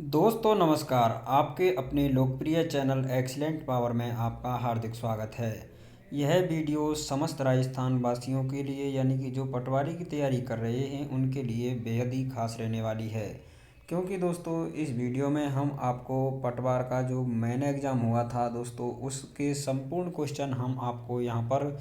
दोस्तों नमस्कार। आपके अपने लोकप्रिय चैनल एक्सीलेंट पावर में आपका हार्दिक स्वागत है। यह वीडियो समस्त राजस्थान वासियों के लिए यानी कि जो पटवारी की तैयारी कर रहे हैं उनके लिए बेहद ही खास रहने वाली है। क्योंकि दोस्तों इस वीडियो में हम आपको पटवार का जो मेन एग्ज़ाम हुआ था दोस्तों उसके संपूर्ण क्वेश्चन हम आपको यहाँ पर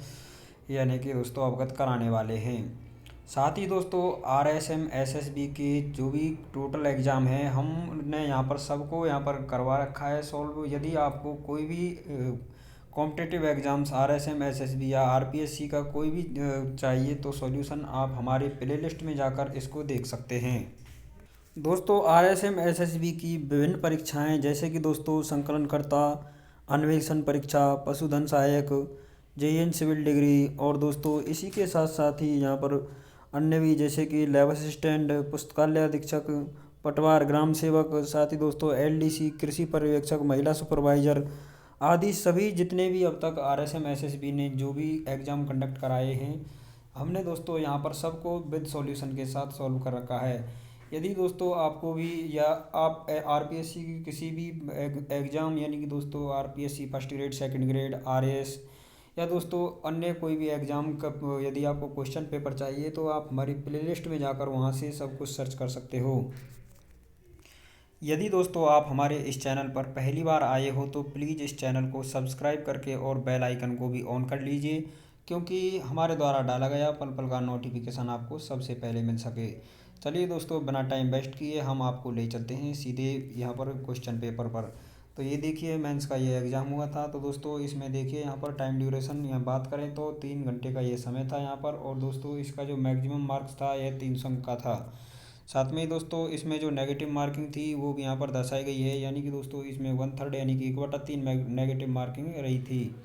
यानी कि दोस्तों अवगत कराने वाले हैं। साथ ही दोस्तों RSM SSB के जो भी टोटल एग्ज़ाम है हमने यहाँ पर सबको यहाँ पर करवा रखा है सॉल्व। यदि आपको कोई भी कॉम्पिटिटिव एग्ज़ाम्स RSM SSB या RPSC का कोई भी चाहिए तो सॉल्यूशन आप हमारे प्लेलिस्ट में जाकर इसको देख सकते हैं। दोस्तों RSM SSB की विभिन्न परीक्षाएं जैसे कि दोस्तों संकलनकर्ता, अन्वेषण परीक्षा, पशुधन सहायक, JN सिविल डिग्री और दोस्तों इसी के साथ साथ ही यहाँ पर अन्य भी जैसे कि लैब असिस्टेंट, पुस्तकालय अधीक्षक, पटवार, ग्राम सेवक, साथ ही दोस्तों LDC कृषि पर्यवेक्षक, महिला सुपरवाइज़र आदि सभी जितने भी अब तक RSM SSB ने जो भी एग्ज़ाम कंडक्ट कराए हैं हमने दोस्तों यहाँ पर सबको विद सॉल्यूशन के साथ सॉल्व कर रखा है। यदि दोस्तों आपको भी या आप RPSC की किसी भी एग्ज़ाम यानी कि दोस्तों RPSC first grade, second grade, RAS या दोस्तों अन्य कोई भी एग्ज़ाम का यदि आपको क्वेश्चन पेपर चाहिए तो आप हमारी प्लेलिस्ट में जाकर वहां से सब कुछ सर्च कर सकते हो। यदि दोस्तों आप हमारे इस चैनल पर पहली बार आए हो तो प्लीज़ इस चैनल को सब्सक्राइब करके और बेल आइकन को भी ऑन कर लीजिए, क्योंकि हमारे द्वारा डाला गया पल पल का नोटिफिकेशन आपको सबसे पहले मिल सके। चलिए दोस्तों बिना टाइम वेस्ट किए हम आपको ले चलते हैं सीधे यहाँ पर क्वेश्चन पेपर पर। तो ये देखिए मेंस का ये एग्ज़ाम हुआ था। तो दोस्तों इसमें देखिए यहाँ पर टाइम ड्यूरेशन यहाँ बात करें तो 3 घंटे का ये समय था यहाँ पर। और दोस्तों इसका जो मैक्सिमम मार्क्स था यह 300 अंक का था। साथ में ही दोस्तों इसमें जो नेगेटिव मार्किंग थी वो भी यहाँ पर दर्शाई गई है, यानी कि दोस्तों इसमें 1/3 यानी कि 1/3 नेगेटिव मार्किंग रही थी।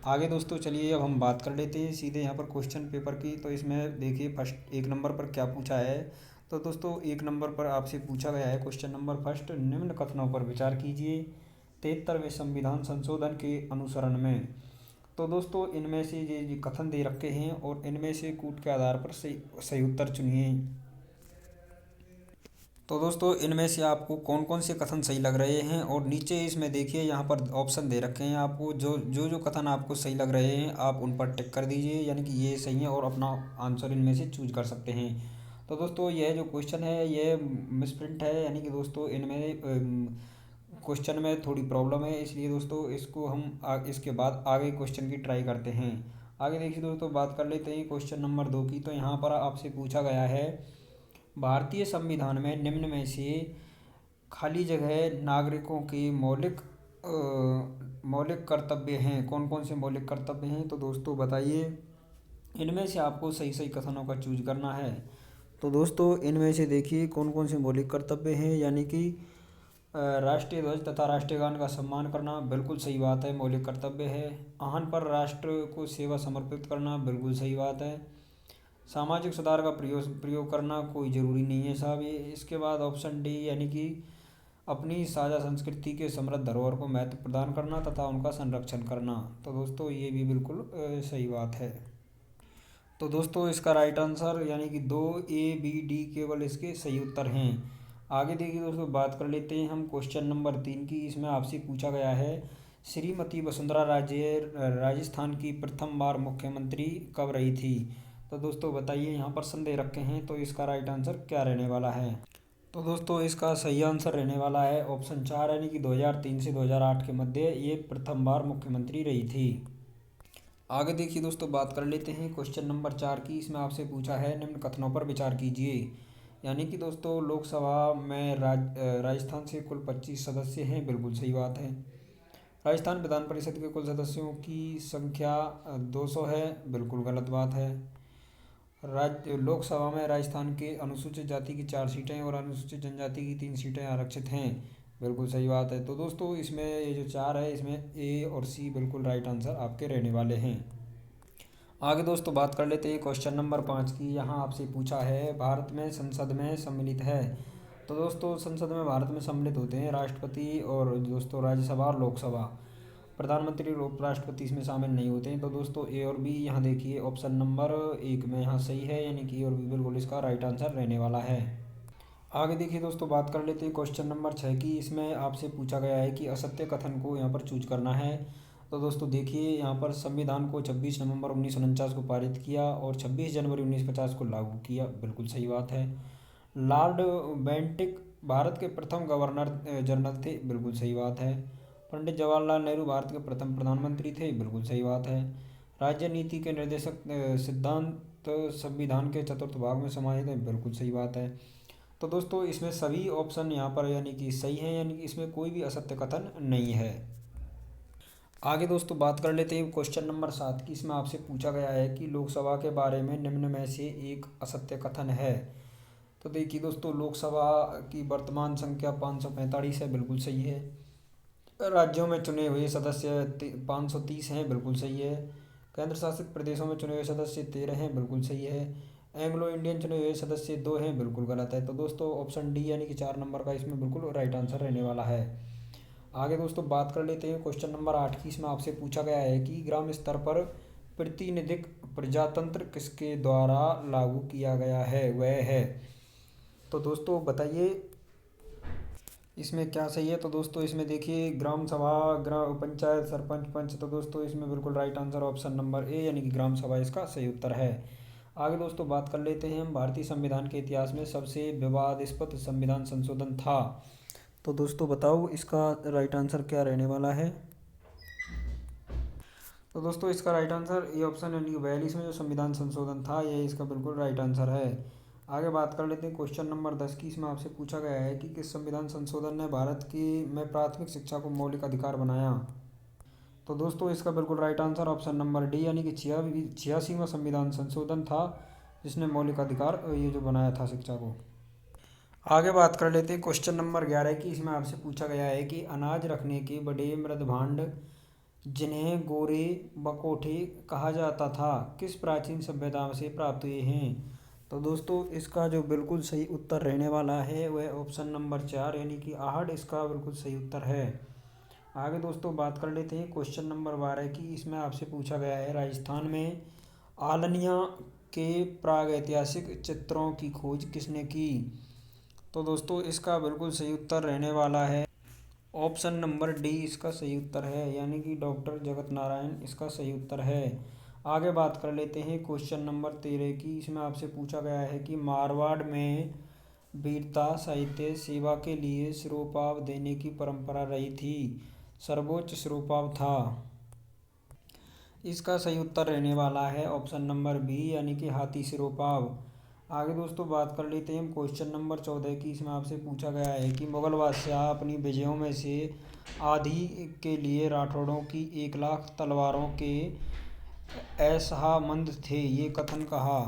आगे दोस्तों चलिए अब हम बात कर लेते हैं सीधे यहाँ पर क्वेश्चन पेपर की। तो इसमें देखिए फर्स्ट 1 नंबर पर क्या पूछा है। तो दोस्तों 1 नंबर पर आपसे पूछा गया है क्वेश्चन नंबर फर्स्ट, निम्न कथनों पर विचार कीजिए 73वें संविधान संशोधन के अनुसरण में। तो दोस्तों इनमें से ये कथन दे रखे हैं और इनमें से कूट के आधार पर सही सही उत्तर चुनिए। तो दोस्तों इनमें से आपको कौन कौन से कथन सही लग रहे हैं और नीचे इसमें देखिए यहाँ पर ऑप्शन दे रखे हैं आपको। जो कथन आपको सही लग रहे हैं आप उन पर टिक कर दीजिए, यानी कि ये सही है और अपना आंसर इनमें से चूज कर सकते हैं। तो दोस्तों यह जो क्वेश्चन है ये मिसप्रिंट है, यानी कि दोस्तों इनमें क्वेश्चन में थोड़ी प्रॉब्लम है, इसलिए दोस्तों इसको हम इसके बाद आगे क्वेश्चन की ट्राई करते हैं। आगे देखिए दोस्तों बात कर लेते हैं क्वेश्चन नंबर 2 की। तो यहाँ पर आपसे पूछा गया है भारतीय संविधान में निम्न में से खाली जगह नागरिकों के मौलिक कर्तव्य हैं, कौन कौन से मौलिक कर्तव्य हैं। तो दोस्तों बताइए इनमें से आपको सही सही कथनों का चूज करना है। तो दोस्तों इनमें से देखिए कौन कौन से मौलिक कर्तव्य हैं, यानी कि राष्ट्रीय ध्वज तथा राष्ट्रीय गान का सम्मान करना बिल्कुल सही बात है, मौलिक कर्तव्य है। आहन पर राष्ट्र को सेवा समर्पित करना बिल्कुल सही बात है। सामाजिक सुधार का प्रयोग करना कोई ज़रूरी नहीं है साहब ये। इसके बाद ऑप्शन डी यानी कि अपनी साझा संस्कृति के समृद्ध धरोहर को महत्व प्रदान करना तथा उनका संरक्षण करना। तो दोस्तों ये भी बिल्कुल सही बात है। तो दोस्तों इसका राइट आंसर यानी कि 2 A B D केवल इसके सही उत्तर हैं। आगे देखिए दोस्तों बात कर लेते हैं हम क्वेश्चन नंबर 3 की। इसमें आपसे पूछा गया है श्रीमती वसुंधरा राजे राजस्थान की प्रथम बार मुख्यमंत्री कब रही थी। तो दोस्तों बताइए यहाँ पर संदेह रखे हैं तो इसका राइट आंसर क्या रहने वाला है। तो दोस्तों इसका सही आंसर रहने वाला है ऑप्शन 4, यानी कि 2003 से 2008 के मध्य ये प्रथम बार मुख्यमंत्री रही थी। आगे देखिए दोस्तों बात कर लेते हैं क्वेश्चन नंबर 4 की। इसमें आपसे पूछा है निम्न कथनों पर विचार कीजिए, यानी कि दोस्तों लोकसभा में राजस्थान से कुल 25 सदस्य हैं, बिल्कुल सही बात है। राजस्थान विधान परिषद के कुल सदस्यों की संख्या 200 है, बिल्कुल गलत बात है। लोकसभा में राजस्थान के अनुसूचित जाति की 4 सीटें और अनुसूचित जनजाति की 3 सीटें आरक्षित हैं, बिल्कुल सही बात है। तो दोस्तों इसमें ये जो 4 है इसमें A और C बिल्कुल राइट आंसर आपके रहने वाले हैं। आगे दोस्तों बात कर लेते हैं क्वेश्चन नंबर 5 की। यहाँ आपसे पूछा है भारत में संसद में सम्मिलित है। तो दोस्तों संसद में भारत में सम्मिलित होते हैं राष्ट्रपति और दोस्तों राज्यसभा और लोकसभा। प्रधानमंत्री और उपराष्ट्रपति इसमें शामिल नहीं होते हैं। तो दोस्तों A और B यहाँ देखिए ऑप्शन नंबर 1 में यहाँ सही है, यानी कि A और B बिल्कुल इसका राइट आंसर रहने वाला है। आगे देखिए दोस्तों, बात कर लेते हैं क्वेश्चन नंबर 6 की। इसमें आपसे पूछा गया है कि असत्य कथन को यहाँ पर चूज करना है। तो दोस्तों देखिए, यहाँ पर संविधान को 26 नवंबर 1949 को पारित किया और 26 जनवरी 1950 को लागू किया। बिल्कुल सही बात है। लॉर्ड बेंटिक भारत के प्रथम गवर्नर जनरल थे। बिल्कुल सही बात है। पंडित जवाहरलाल नेहरू भारत के प्रथम प्रधानमंत्री थे। बिल्कुल सही बात है। राज्य नीति के निर्देशक सिद्धांत संविधान के चतुर्थ भाग में समाहित है। बिल्कुल सही बात है। तो दोस्तों इसमें सभी ऑप्शन यहाँ पर यानी कि सही है, यानी कि इसमें कोई भी असत्य कथन नहीं है। आगे दोस्तों बात कर लेते हैं क्वेश्चन नंबर 7 की। इसमें आपसे पूछा गया है कि लोकसभा के बारे में निम्न में से एक असत्य कथन है। तो देखिए दोस्तों, लोकसभा की वर्तमान संख्या 545 है। बिल्कुल सही है। राज्यों में चुने हुए सदस्य 530 हैं। बिल्कुल सही है। केंद्र शासित प्रदेशों में चुने हुए सदस्य 13 हैं। बिल्कुल सही है। एंग्लो इंडियन चुने हुए सदस्य 2 हैं। बिल्कुल गलत है। तो दोस्तों ऑप्शन डी यानी कि 4 नंबर का इसमें बिल्कुल राइट आंसर रहने वाला है। आगे दोस्तों बात कर लेते हैं क्वेश्चन नंबर 8 की। इसमें आपसे पूछा गया है कि ग्राम स्तर पर प्रातिनिधिक प्रजातंत्र किसके द्वारा लागू किया गया है, वह है। तो दोस्तों बताइए इसमें क्या सही है। तो दोस्तों इसमें देखिए, ग्राम सभा, ग्राम पंचायत, सरपंच, पंच। तो दोस्तों इसमें बिल्कुल right answer option number A यानी कि ग्राम सभा इसका सही उत्तर है। आगे दोस्तों बात कर लेते हैं हम, भारतीय संविधान के इतिहास में सबसे विवादास्पद संविधान संशोधन था। तो दोस्तों बताओ इसका राइट आंसर क्या रहने वाला है। तो दोस्तों इसका राइट आंसर ये ऑप्शन यानी कि 42 में जो संविधान संशोधन था, ये इसका बिल्कुल राइट आंसर है। आगे बात कर लेते हैं क्वेश्चन नंबर 10 की। इसमें आपसे पूछा गया है कि किस संविधान संशोधन ने भारत की में प्राथमिक शिक्षा को मौलिक अधिकार बनाया। तो दोस्तों इसका बिल्कुल right answer option number D यानी कि 86वां संविधान संशोधन था, जिसने मौलिक अधिकार ये जो बनाया था शिक्षा को। आगे बात कर लेते हैं क्वेश्चन नंबर 11 की। इसमें आपसे पूछा गया है कि अनाज रखने के बड़े मृद भांड जिन्हें गोरे बकोटे कहा जाता था, किस प्राचीन सभ्यता से प्राप्त हुए हैं। तो दोस्तों इसका जो बिल्कुल सही उत्तर रहने वाला है वह ऑप्शन नंबर 4 यानी कि आहड़ इसका बिल्कुल सही उत्तर है। आगे दोस्तों बात कर लेते हैं क्वेश्चन नंबर 12 की। इसमें आपसे पूछा गया है राजस्थान में आलनिया के प्रागैतिहासिक चित्रों की खोज किसने की। तो दोस्तों इसका बिल्कुल सही उत्तर रहने वाला है ऑप्शन नंबर डी इसका सही उत्तर है, यानी कि डॉक्टर जगत नारायण इसका सही उत्तर है। आगे बात कर लेते हैं क्वेश्चन नंबर 13 की। इसमें आपसे पूछा गया है कि मारवाड़ में वीरता साहित्य सेवा के लिए सिरोपाव देने की परंपरा रही थी, सर्वोच्च सिरोपाव था। इसका सही उत्तर रहने वाला है ऑप्शन नंबर बी यानी कि हाथी सिरोपाव। आगे दोस्तों बात कर लेते हैं हम क्वेश्चन नंबर 14 की। इसमें आपसे पूछा गया है कि मुगल बादशाह अपनी विजयों में से आधी के लिए राठौड़ों की 1 लाख तलवारों के असहामंद थे, ये कथन कहा।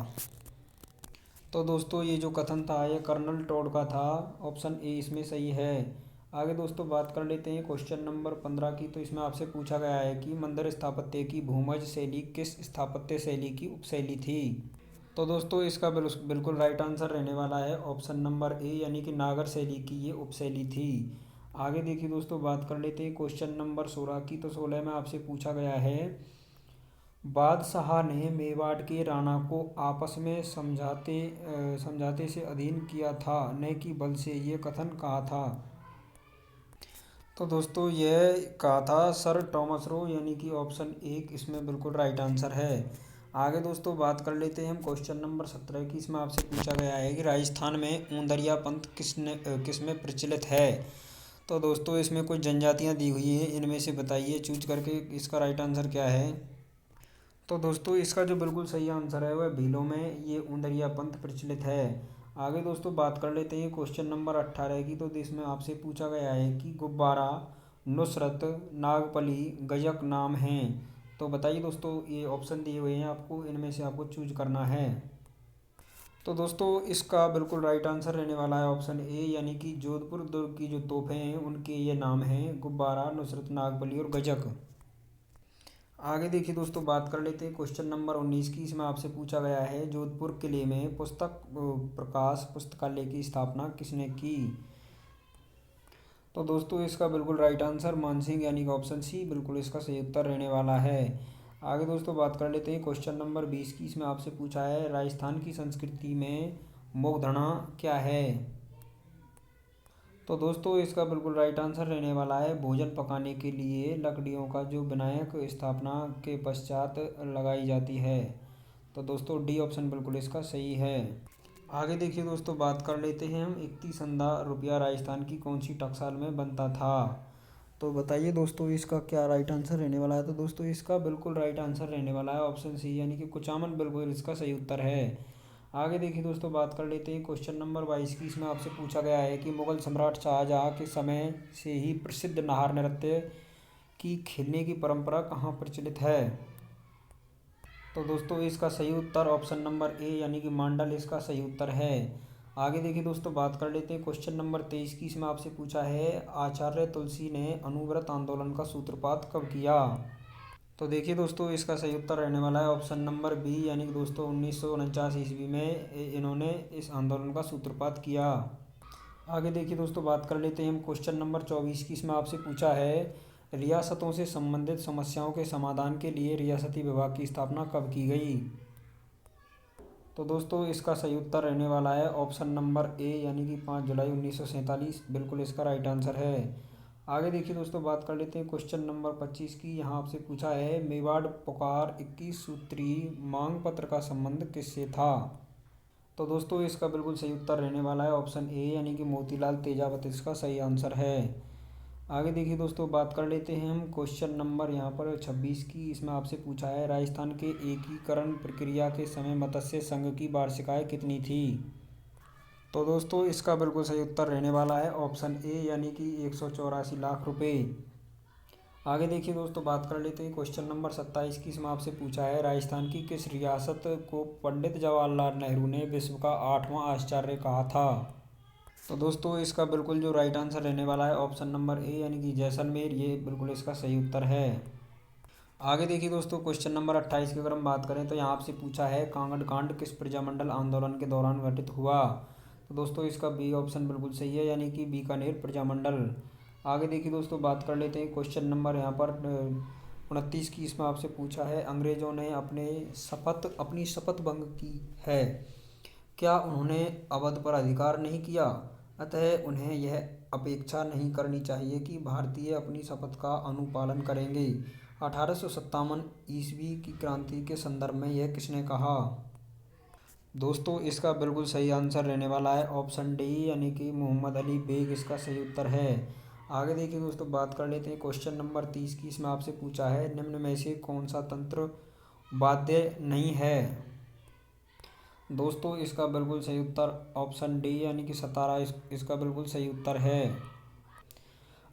तो दोस्तों ये जो कथन था ये कर्नल टोड का था, ऑप्शन ए इसमें सही है। आगे दोस्तों बात कर लेते हैं क्वेश्चन नंबर 15 की। तो इसमें आपसे पूछा गया है कि मंदिर स्थापत्य की भूमज शैली किस स्थापत्य शैली की उपशैली थी। तो दोस्तों इसका बिल्कुल राइट आंसर रहने वाला है ऑप्शन नंबर ए यानी कि नागर शैली की ये उपशैली थी। आगे देखिए दोस्तों बात कर लेते हैं क्वेश्चन नंबर 16 की। तो 16 में आपसे पूछा गया है बादशाह ने मेवाड़ के राणा को आपस में समझाते से अधीन किया था, न कि बल से, ये कथन कहा था। तो दोस्तों यह कहा था सर टॉमस रो यानी कि ऑप्शन एक इसमें बिल्कुल राइट आंसर है। आगे दोस्तों बात कर लेते हैं हम क्वेश्चन नंबर 17 की। इसमें आपसे पूछा गया है कि राजस्थान में ऊंदरिया पंथ किसमें प्रचलित है। तो दोस्तों इसमें कुछ जनजातियां दी हुई है, इनमें से बताइए चूज करके इसका राइट आंसर क्या है। तो दोस्तों इसका जो बिल्कुल सही आंसर है वह भीलों में ये ऊंदरिया पंथ प्रचलित है। आगे दोस्तों बात कर लेते हैं क्वेश्चन नंबर 18 की। तो इसमें आपसे पूछा गया है कि गुब्बारा, नुसरत, नागपली, गजक नाम हैं। तो बताइए दोस्तों ये ऑप्शन दिए हुए हैं आपको, इनमें से आपको चूज करना है। तो दोस्तों इसका बिल्कुल राइट आंसर रहने वाला है ऑप्शन ए यानी कि जोधपुर दुर्ग की जो तोपें हैं उनके ये नाम हैं गुब्बारा, नुसरत, नागपली और गजक। आगे देखिए दोस्तों बात कर लेते हैं क्वेश्चन नंबर 19 की। इसमें आपसे पूछा गया है जोधपुर किले में पुस्तक प्रकाश पुस्तकालय की स्थापना किसने की। तो दोस्तों इसका बिल्कुल राइट आंसर मानसिंह यानी कि ऑप्शन सी बिल्कुल इसका सही उत्तर रहने वाला है। आगे दोस्तों बात कर लेते हैं क्वेश्चन नंबर 20 की। इसमें आपसे पूछा है राजस्थान की संस्कृति में मोगधना क्या है। तो दोस्तों इसका बिल्कुल राइट आंसर रहने वाला है भोजन पकाने के लिए लकड़ियों का जो विनायक स्थापना के पश्चात लगाई जाती है। तो दोस्तों डी ऑप्शन बिल्कुल इसका सही है। आगे देखिए दोस्तों, बात कर लेते हैं हम 31,000 रुपया राजस्थान की कौन सी टकसाल में बनता था। तो बताइए दोस्तों इसका क्या राइट आंसर रहने वाला है। तो दोस्तों इसका बिल्कुल राइट आंसर रहने वाला है ऑप्शन सी यानी कि कुचामन बिल्कुल इसका सही उत्तर है। आगे देखिए दोस्तों, बात कर लेते हैं क्वेश्चन नंबर 22 की। इसमें आपसे पूछा गया है कि मुगल सम्राट शाहजहाँ के समय से ही प्रसिद्ध नार नृत्य की खेलने की परंपरा कहाँ प्रचलित है। तो दोस्तों इसका सही उत्तर ऑप्शन नंबर ए यानी कि मांडल इसका सही उत्तर है। आगे देखिए दोस्तों, बात कर लेते हैं क्वेश्चन नंबर 23 की। इसमें आपसे पूछा है आचार्य तुलसी ने अनुव्रत आंदोलन का सूत्रपात कब किया। तो देखिए दोस्तों इसका सही उत्तर रहने वाला है ऑप्शन नंबर बी यानी कि दोस्तों 1949 ईस्वी में इन्होंने इस आंदोलन का सूत्रपात किया। आगे देखिए दोस्तों, बात कर लेते हैं हम क्वेश्चन नंबर 24 की। इसमें आपसे पूछा है रियासतों से संबंधित समस्याओं के समाधान के लिए रियासती विभाग की स्थापना कब की गई। तो दोस्तों इसका सही उत्तर रहने वाला है ऑप्शन नंबर ए यानी कि 5 जुलाई 1947 बिल्कुल इसका राइट आंसर है। आगे देखिए दोस्तों, बात कर लेते हैं क्वेश्चन नंबर 25 की। यहाँ आपसे पूछा है मेवाड़ पुकार 21 सूत्रीय मांग पत्र का संबंध किससे था। तो दोस्तों इसका बिल्कुल सही उत्तर रहने वाला है ऑप्शन ए यानी कि मोतीलाल तेजावत इसका सही आंसर है। आगे देखिए दोस्तों, बात कर लेते हैं हम क्वेश्चन नंबर यहाँ पर 26 की। इसमें आपसे पूछा है राजस्थान के एकीकरण प्रक्रिया के समय मत्स्य संघ की वार्षिक आय कितनी थी। तो दोस्तों इसका बिल्कुल सही उत्तर रहने वाला है ऑप्शन ए यानी कि 184 लाख रुपए। आगे देखिए दोस्तों, बात कर लेते हैं क्वेश्चन नंबर 27 की। इसमें आपसे पूछा है राजस्थान की किस रियासत को पंडित जवाहरलाल नेहरू ने विश्व का 8वां आश्चर्य कहा था। तो दोस्तों इसका बिल्कुल जो राइट आंसर रहने वाला है ऑप्शन नंबर ए यानी कि जैसलमेर ये बिल्कुल इसका सही उत्तर है। आगे देखिए दोस्तों, क्वेश्चन नंबर 28 की अगर हम बात करें तो यहाँ आपसे पूछा है कांगड़ कांड किस प्रजामंडल आंदोलन के दौरान घटित हुआ। तो दोस्तों इसका बी ऑप्शन बिल्कुल सही है यानी कि बीकानेर प्रजामंडल। आगे देखिए दोस्तों, बात कर लेते हैं क्वेश्चन नंबर यहाँ पर 29 की। इसमें आपसे पूछा है अंग्रेजों ने अपनी शपथ भंग की है, क्या उन्होंने अवध पर अधिकार नहीं किया, अतः उन्हें यह अपेक्षा नहीं करनी चाहिए कि भारतीय अपनी शपथ का अनुपालन करेंगे। 1857 ईस्वी की क्रांति के संदर्भ में यह किसने कहा। दोस्तों इसका बिल्कुल सही आंसर रहने वाला है ऑप्शन डी यानी कि मोहम्मद अली बेग इसका सही उत्तर है। आगे देखिए दोस्तों, बात कर लेते हैं क्वेश्चन नंबर 30 की। इसमें आपसे पूछा है निम्न में से कौन सा तंत्र वाद्य नहीं है। दोस्तों इसका बिल्कुल सही उत्तर ऑप्शन डी यानी कि सतारा इसका बिल्कुल सही उत्तर है।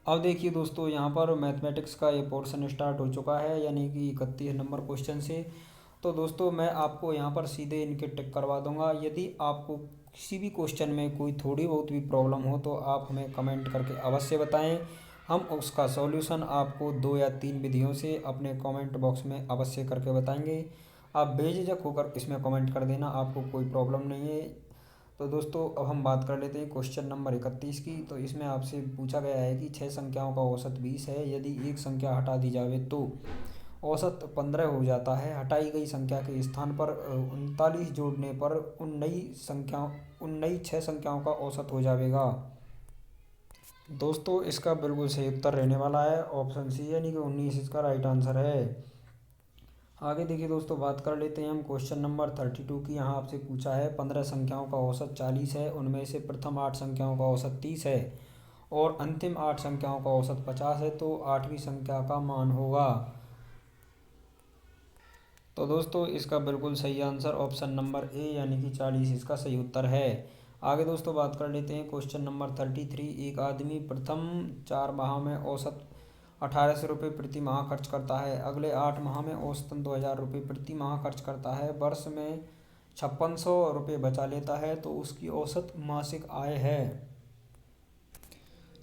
अब देखिए दोस्तों, यहाँ पर मैथमेटिक्स का ये पोर्शन स्टार्ट हो चुका है यानी कि 31 नंबर क्वेश्चन से। तो दोस्तों मैं आपको यहाँ पर सीधे इनके टिक करवा दूंगा। यदि आपको किसी भी क्वेश्चन में कोई थोड़ी बहुत भी प्रॉब्लम हो तो आप हमें कमेंट करके अवश्य बताएं, हम उसका सॉल्यूशन आपको 2 या 3 विधियों से अपने कमेंट बॉक्स में अवश्य करके बताएंगे। आप बेझिझक होकर इसमें कमेंट कर देना, आपको कोई प्रॉब्लम नहीं है। तो दोस्तों अब हम बात कर लेते हैं क्वेश्चन नंबर 31 की। तो इसमें आपसे पूछा गया है कि 6 संख्याओं का औसत 20 है, यदि एक संख्या हटा दी जाए तो औसत 15 हो जाता है। हटाई गई संख्या के स्थान पर 39 जोड़ने पर उन नई 6 संख्याओं का औसत हो जाएगा। दोस्तों इसका बिल्कुल सही उत्तर रहने वाला है ऑप्शन सी यानी कि 19 इसका राइट आंसर है। आगे देखिए दोस्तों, बात कर लेते हैं हम क्वेश्चन नंबर 32 की। यहाँ आपसे पूछा है 15 संख्याओं का औसत 40 है, उनमें से प्रथम 8 संख्याओं का औसत 30 है और अंतिम 8 संख्याओं का औसत 50 है, तो 8वीं संख्या का मान होगा। तो दोस्तों इसका बिल्कुल सही आंसर ऑप्शन नंबर ए यानी कि 40 इसका सही उत्तर है। आगे दोस्तों बात कर लेते हैं क्वेश्चन नंबर 33। एक आदमी प्रथम 4 माह में औसत 1800 रुपये प्रति माह खर्च करता है, अगले 8 माह में औसतन 2000 रुपये प्रति माह खर्च करता है, वर्ष में 5600 रुपये बचा लेता है, तो उसकी औसत मासिक आय है।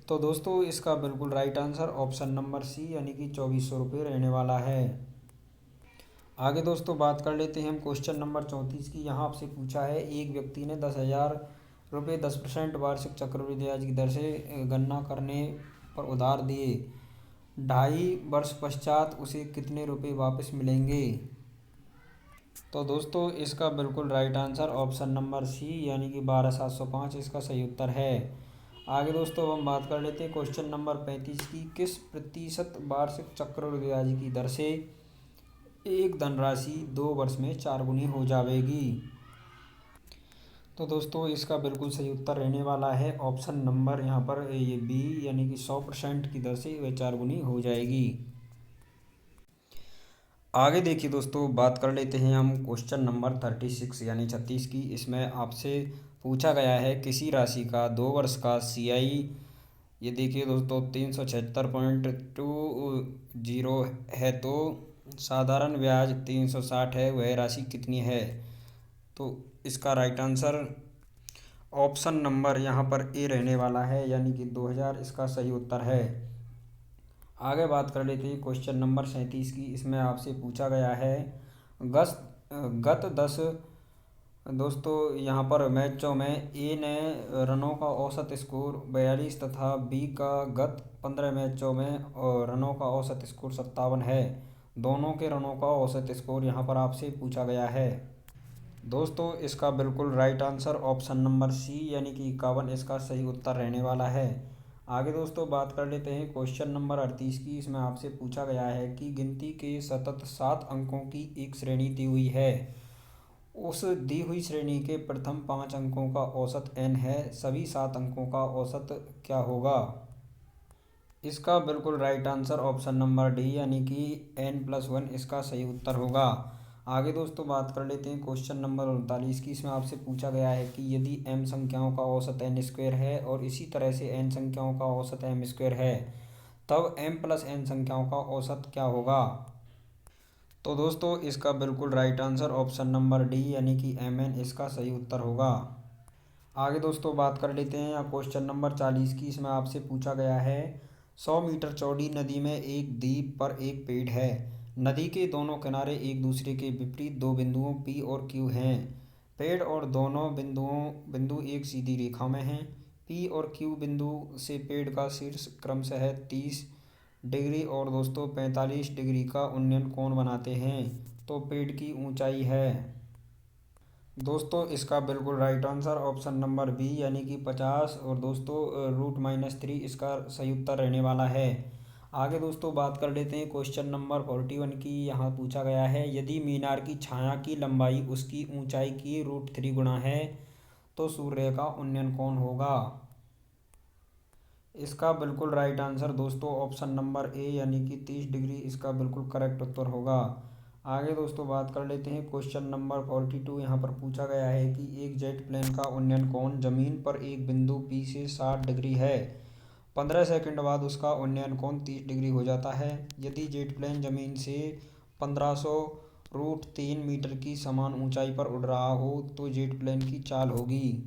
तो दोस्तों इसका बिल्कुल right answer option number C यानी कि 2400 रुपये रहने वाला है। आगे दोस्तों बात कर लेते हैं हम क्वेश्चन नंबर 34 की। यहाँ आपसे पूछा है एक व्यक्ति ने 10,000 रुपये 10% वार्षिक चक्रवृद्धि ब्याज की दर से गणना करने पर उधार दिए, 2.5 वर्ष पश्चात उसे कितने रुपए वापस मिलेंगे। तो दोस्तों इसका बिल्कुल right answer option number C यानी कि 12,705 इसका सही उत्तर है। आगे दोस्तों अब हम बात कर लेते हैं क्वेश्चन नंबर 35 की। किस प्रतिशत वार्षिक चक्रवृद्धि ब्याज की दर से एक धनराशि 2 वर्ष में 4 गुनी हो जाएगी? तो दोस्तों इसका बिल्कुल सही उत्तर रहने वाला है ऑप्शन नंबर यहाँ पर ये बी, यानी कि 100% की दर से वह 4 गुनी हो जाएगी। आगे देखिए दोस्तों, बात कर लेते हैं हम क्वेश्चन नंबर 36 यानी 36 की। इसमें आपसे पूछा गया है किसी राशि का 2 वर्ष का CI, ये देखिए दोस्तों 376.20 है, तो साधारण ब्याज 360 है, वह राशि कितनी है? तो इसका राइट आंसर ऑप्शन नंबर यहाँ पर ए रहने वाला है, यानी कि 2000 इसका सही उत्तर है। आगे बात कर लेते हैं क्वेश्चन नंबर 37 की। इसमें आपसे पूछा गया है गत 10 दोस्तों यहाँ पर मैचों में ए ने रनों का औसत स्कोर 42 तथा बी का गत 15 मैचों में रनों का औसत स्कोर 57 है। दोनों के रनों का औसत स्कोर यहाँ पर आपसे पूछा गया है। दोस्तों इसका बिल्कुल right answer option number C, यानी कि 51 इसका सही उत्तर रहने वाला है। आगे दोस्तों बात कर लेते हैं क्वेश्चन नंबर 38 की। इसमें आपसे पूछा गया है कि गिनती के सतत 7 अंकों की एक श्रेणी दी हुई है। उस दी हुई श्रेणी के प्रथम 5 अंकों का औसत n है, सभी 7 अंकों का औसत क्या होगा? इसका बिल्कुल right answer option number D, यानी कि n+1 इसका सही उत्तर होगा। आगे दोस्तों बात कर लेते हैं क्वेश्चन नंबर 39 की। इसमें आपसे पूछा गया है कि यदि m संख्याओं का औसत n² है और इसी तरह से n संख्याओं का औसत m² है, तब m+n संख्याओं का औसत क्या होगा? तो दोस्तों इसका बिल्कुल right answer option number D, यानी कि mn इसका सही उत्तर होगा। आगे दोस्तों बात कर लेते हैं क्वेश्चन नंबर 40 की। इसमें आपसे पूछा गया है 100 मीटर चौड़ी नदी में एक द्वीप पर एक पेड़ है। नदी के दोनों किनारे एक दूसरे के विपरीत दो बिंदुओं P और Q हैं। पेड़ और दोनों बिंदु एक सीधी रेखा में हैं। P और Q बिंदु से पेड़ का शीर्ष क्रमशः 30 डिग्री और दोस्तों 45 डिग्री का उन्नयन कोण बनाते हैं, तो पेड़ की ऊंचाई है। दोस्तों इसका बिल्कुल right answer option number B, यानी कि 50 और दोस्तों √-3 इसका सही उत्तर रहने वाला है। आगे दोस्तों बात कर लेते हैं क्वेश्चन नंबर 41 की। यहाँ पूछा गया है यदि मीनार की छाया की लंबाई उसकी ऊंचाई की √3 गुना है, तो सूर्य का उन्नयन कौन होगा? इसका बिल्कुल राइट आंसर दोस्तों ऑप्शन नंबर ए, यानी कि 30 डिग्री इसका बिल्कुल करेक्ट उत्तर होगा। आगे दोस्तों बात कर लेते हैं क्वेश्चन नंबर 42। यहाँ पर पूछा गया है कि एक जेट प्लेन का उन्नयन कोण जमीन पर एक बिंदु P से 60 डिग्री है। 15 सेकंड बाद उसका उन्नयन कोण 30 डिग्री हो जाता है। यदि जेट प्लेन जमीन से 1500 √3 मीटर की समान ऊंचाई पर उड़ रहा हो तो जेट प्लेन की चाल होगी।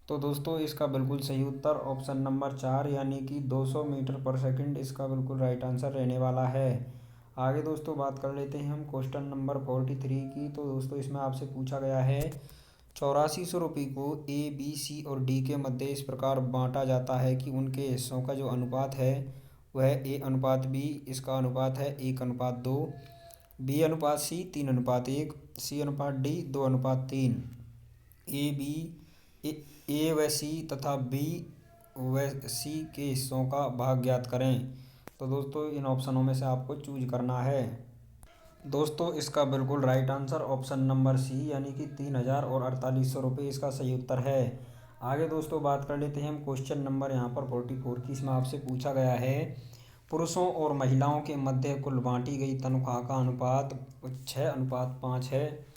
तो दोस्तों इसका बिल्कुल सही उत्तर ऑप्शन नंबर 4, यानी कि 200 मीटर पर सेकंड इसका बिल्कुल राइट आंसर रहने वाला है। आगे दोस्तों बात कर लेते हैं हम क्वेश्चन नंबर 43 की। तो दोस्तों इसमें आपसे पूछा गया है 8400 रुपये को A, B, C और D के मध्य इस प्रकार बांटा जाता है कि उनके हिस्सों का जो अनुपात है वह A/B, इसका अनुपात है 1/2, B/C 3/1, C/D 2/3। ए व सी तथा बी व सी के हिस्सों का भाग ज्ञात करें। तो दोस्तों इन ऑप्शनों में से आपको चूज करना है। दोस्तों इसका बिल्कुल right answer option number C, यानी कि 3000 और 4800 रुपये इसका सही उत्तर है। आगे दोस्तों बात कर लेते हैं हम क्वेश्चन नंबर यहाँ पर 44 की। इसमें आपसे पूछा गया है पुरुषों और महिलाओं के मध्य कुल बांटी गई तनख्वाह का अनुपात 6:5 है।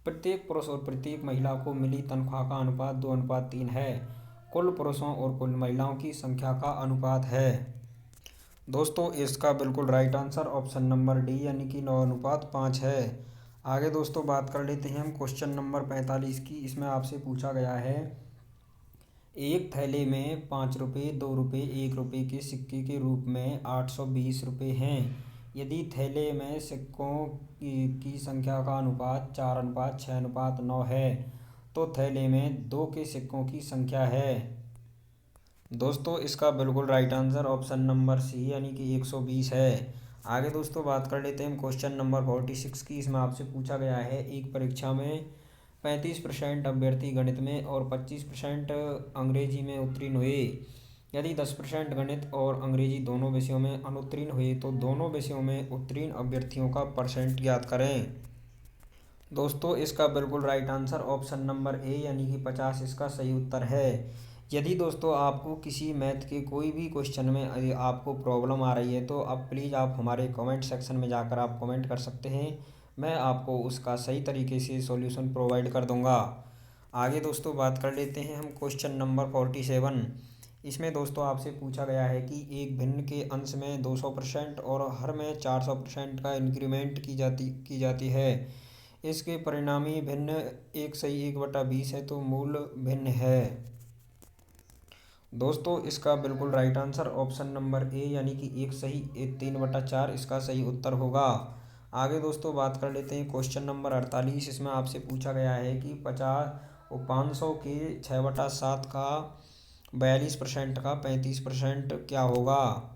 प्रत्येक पुरुष और प्रत्येक महिला को मिली तनख्वाह का अनुपात 2:3 है। कुल पुरुषों और कुल महिलाओं की संख्या का अनुपात है। दोस्तों इसका बिल्कुल right answer option number D, यानी कि 9:5 है। आगे दोस्तों बात कर लेते हैं हम क्वेश्चन नंबर 45 की। इसमें आपसे पूछा गया है एक थैले में 5 रुपये, 2 रुपये, 1 रुपये के सिक्के के रूप में 820 रुपये हैं। यदि थैले में सिक्कों की संख्या का अनुपात 4:6:9 है, तो थैले में 2 के सिक्कों की संख्या है। दोस्तों इसका बिल्कुल right answer option number C, यानी कि 120 है। आगे दोस्तों बात कर लेते हैं क्वेश्चन नंबर 46 की। इसमें आपसे पूछा गया है एक परीक्षा में 35% अभ्यर्थी गणित में और 25% अंग्रेजी में उत्तीर्ण हुए। यदि 10% गणित और अंग्रेजी दोनों विषयों में अनुत्तीर्ण हुए तो दोनों विषयों में उत्तीर्ण अभ्यर्थियों का परसेंट ज्ञात करें। दोस्तों इसका बिल्कुल right answer option number A यानी कि 50 इसका सही उत्तर है। यदि दोस्तों आपको किसी मैथ के कोई भी क्वेश्चन में यदि आपको प्रॉब्लम आ रही है तो अब प्लीज़ आप हमारे कमेंट सेक्शन में जाकर आप कमेंट कर सकते हैं। मैं आपको उसका सही तरीके से सॉल्यूशन प्रोवाइड कर दूंगा। आगे दोस्तों बात कर लेते हैं हम क्वेश्चन नंबर 47। इसमें दोस्तों आपसे पूछा गया है कि एक भिन्न के अंश में 200% और हर में 400% का इंक्रीमेंट की जाती है। इसके परिणामी भिन्न 1/20 है तो मूल भिन्न है। दोस्तों इसका बिल्कुल right answer option number A यानी कि 1/3/4 इसका सही उत्तर होगा। आगे दोस्तों बात कर लेते हैं क्वेश्चन नंबर 48। इसमें आपसे पूछा गया है कि 500 के 6/7 का 42% का 35% क्या होगा।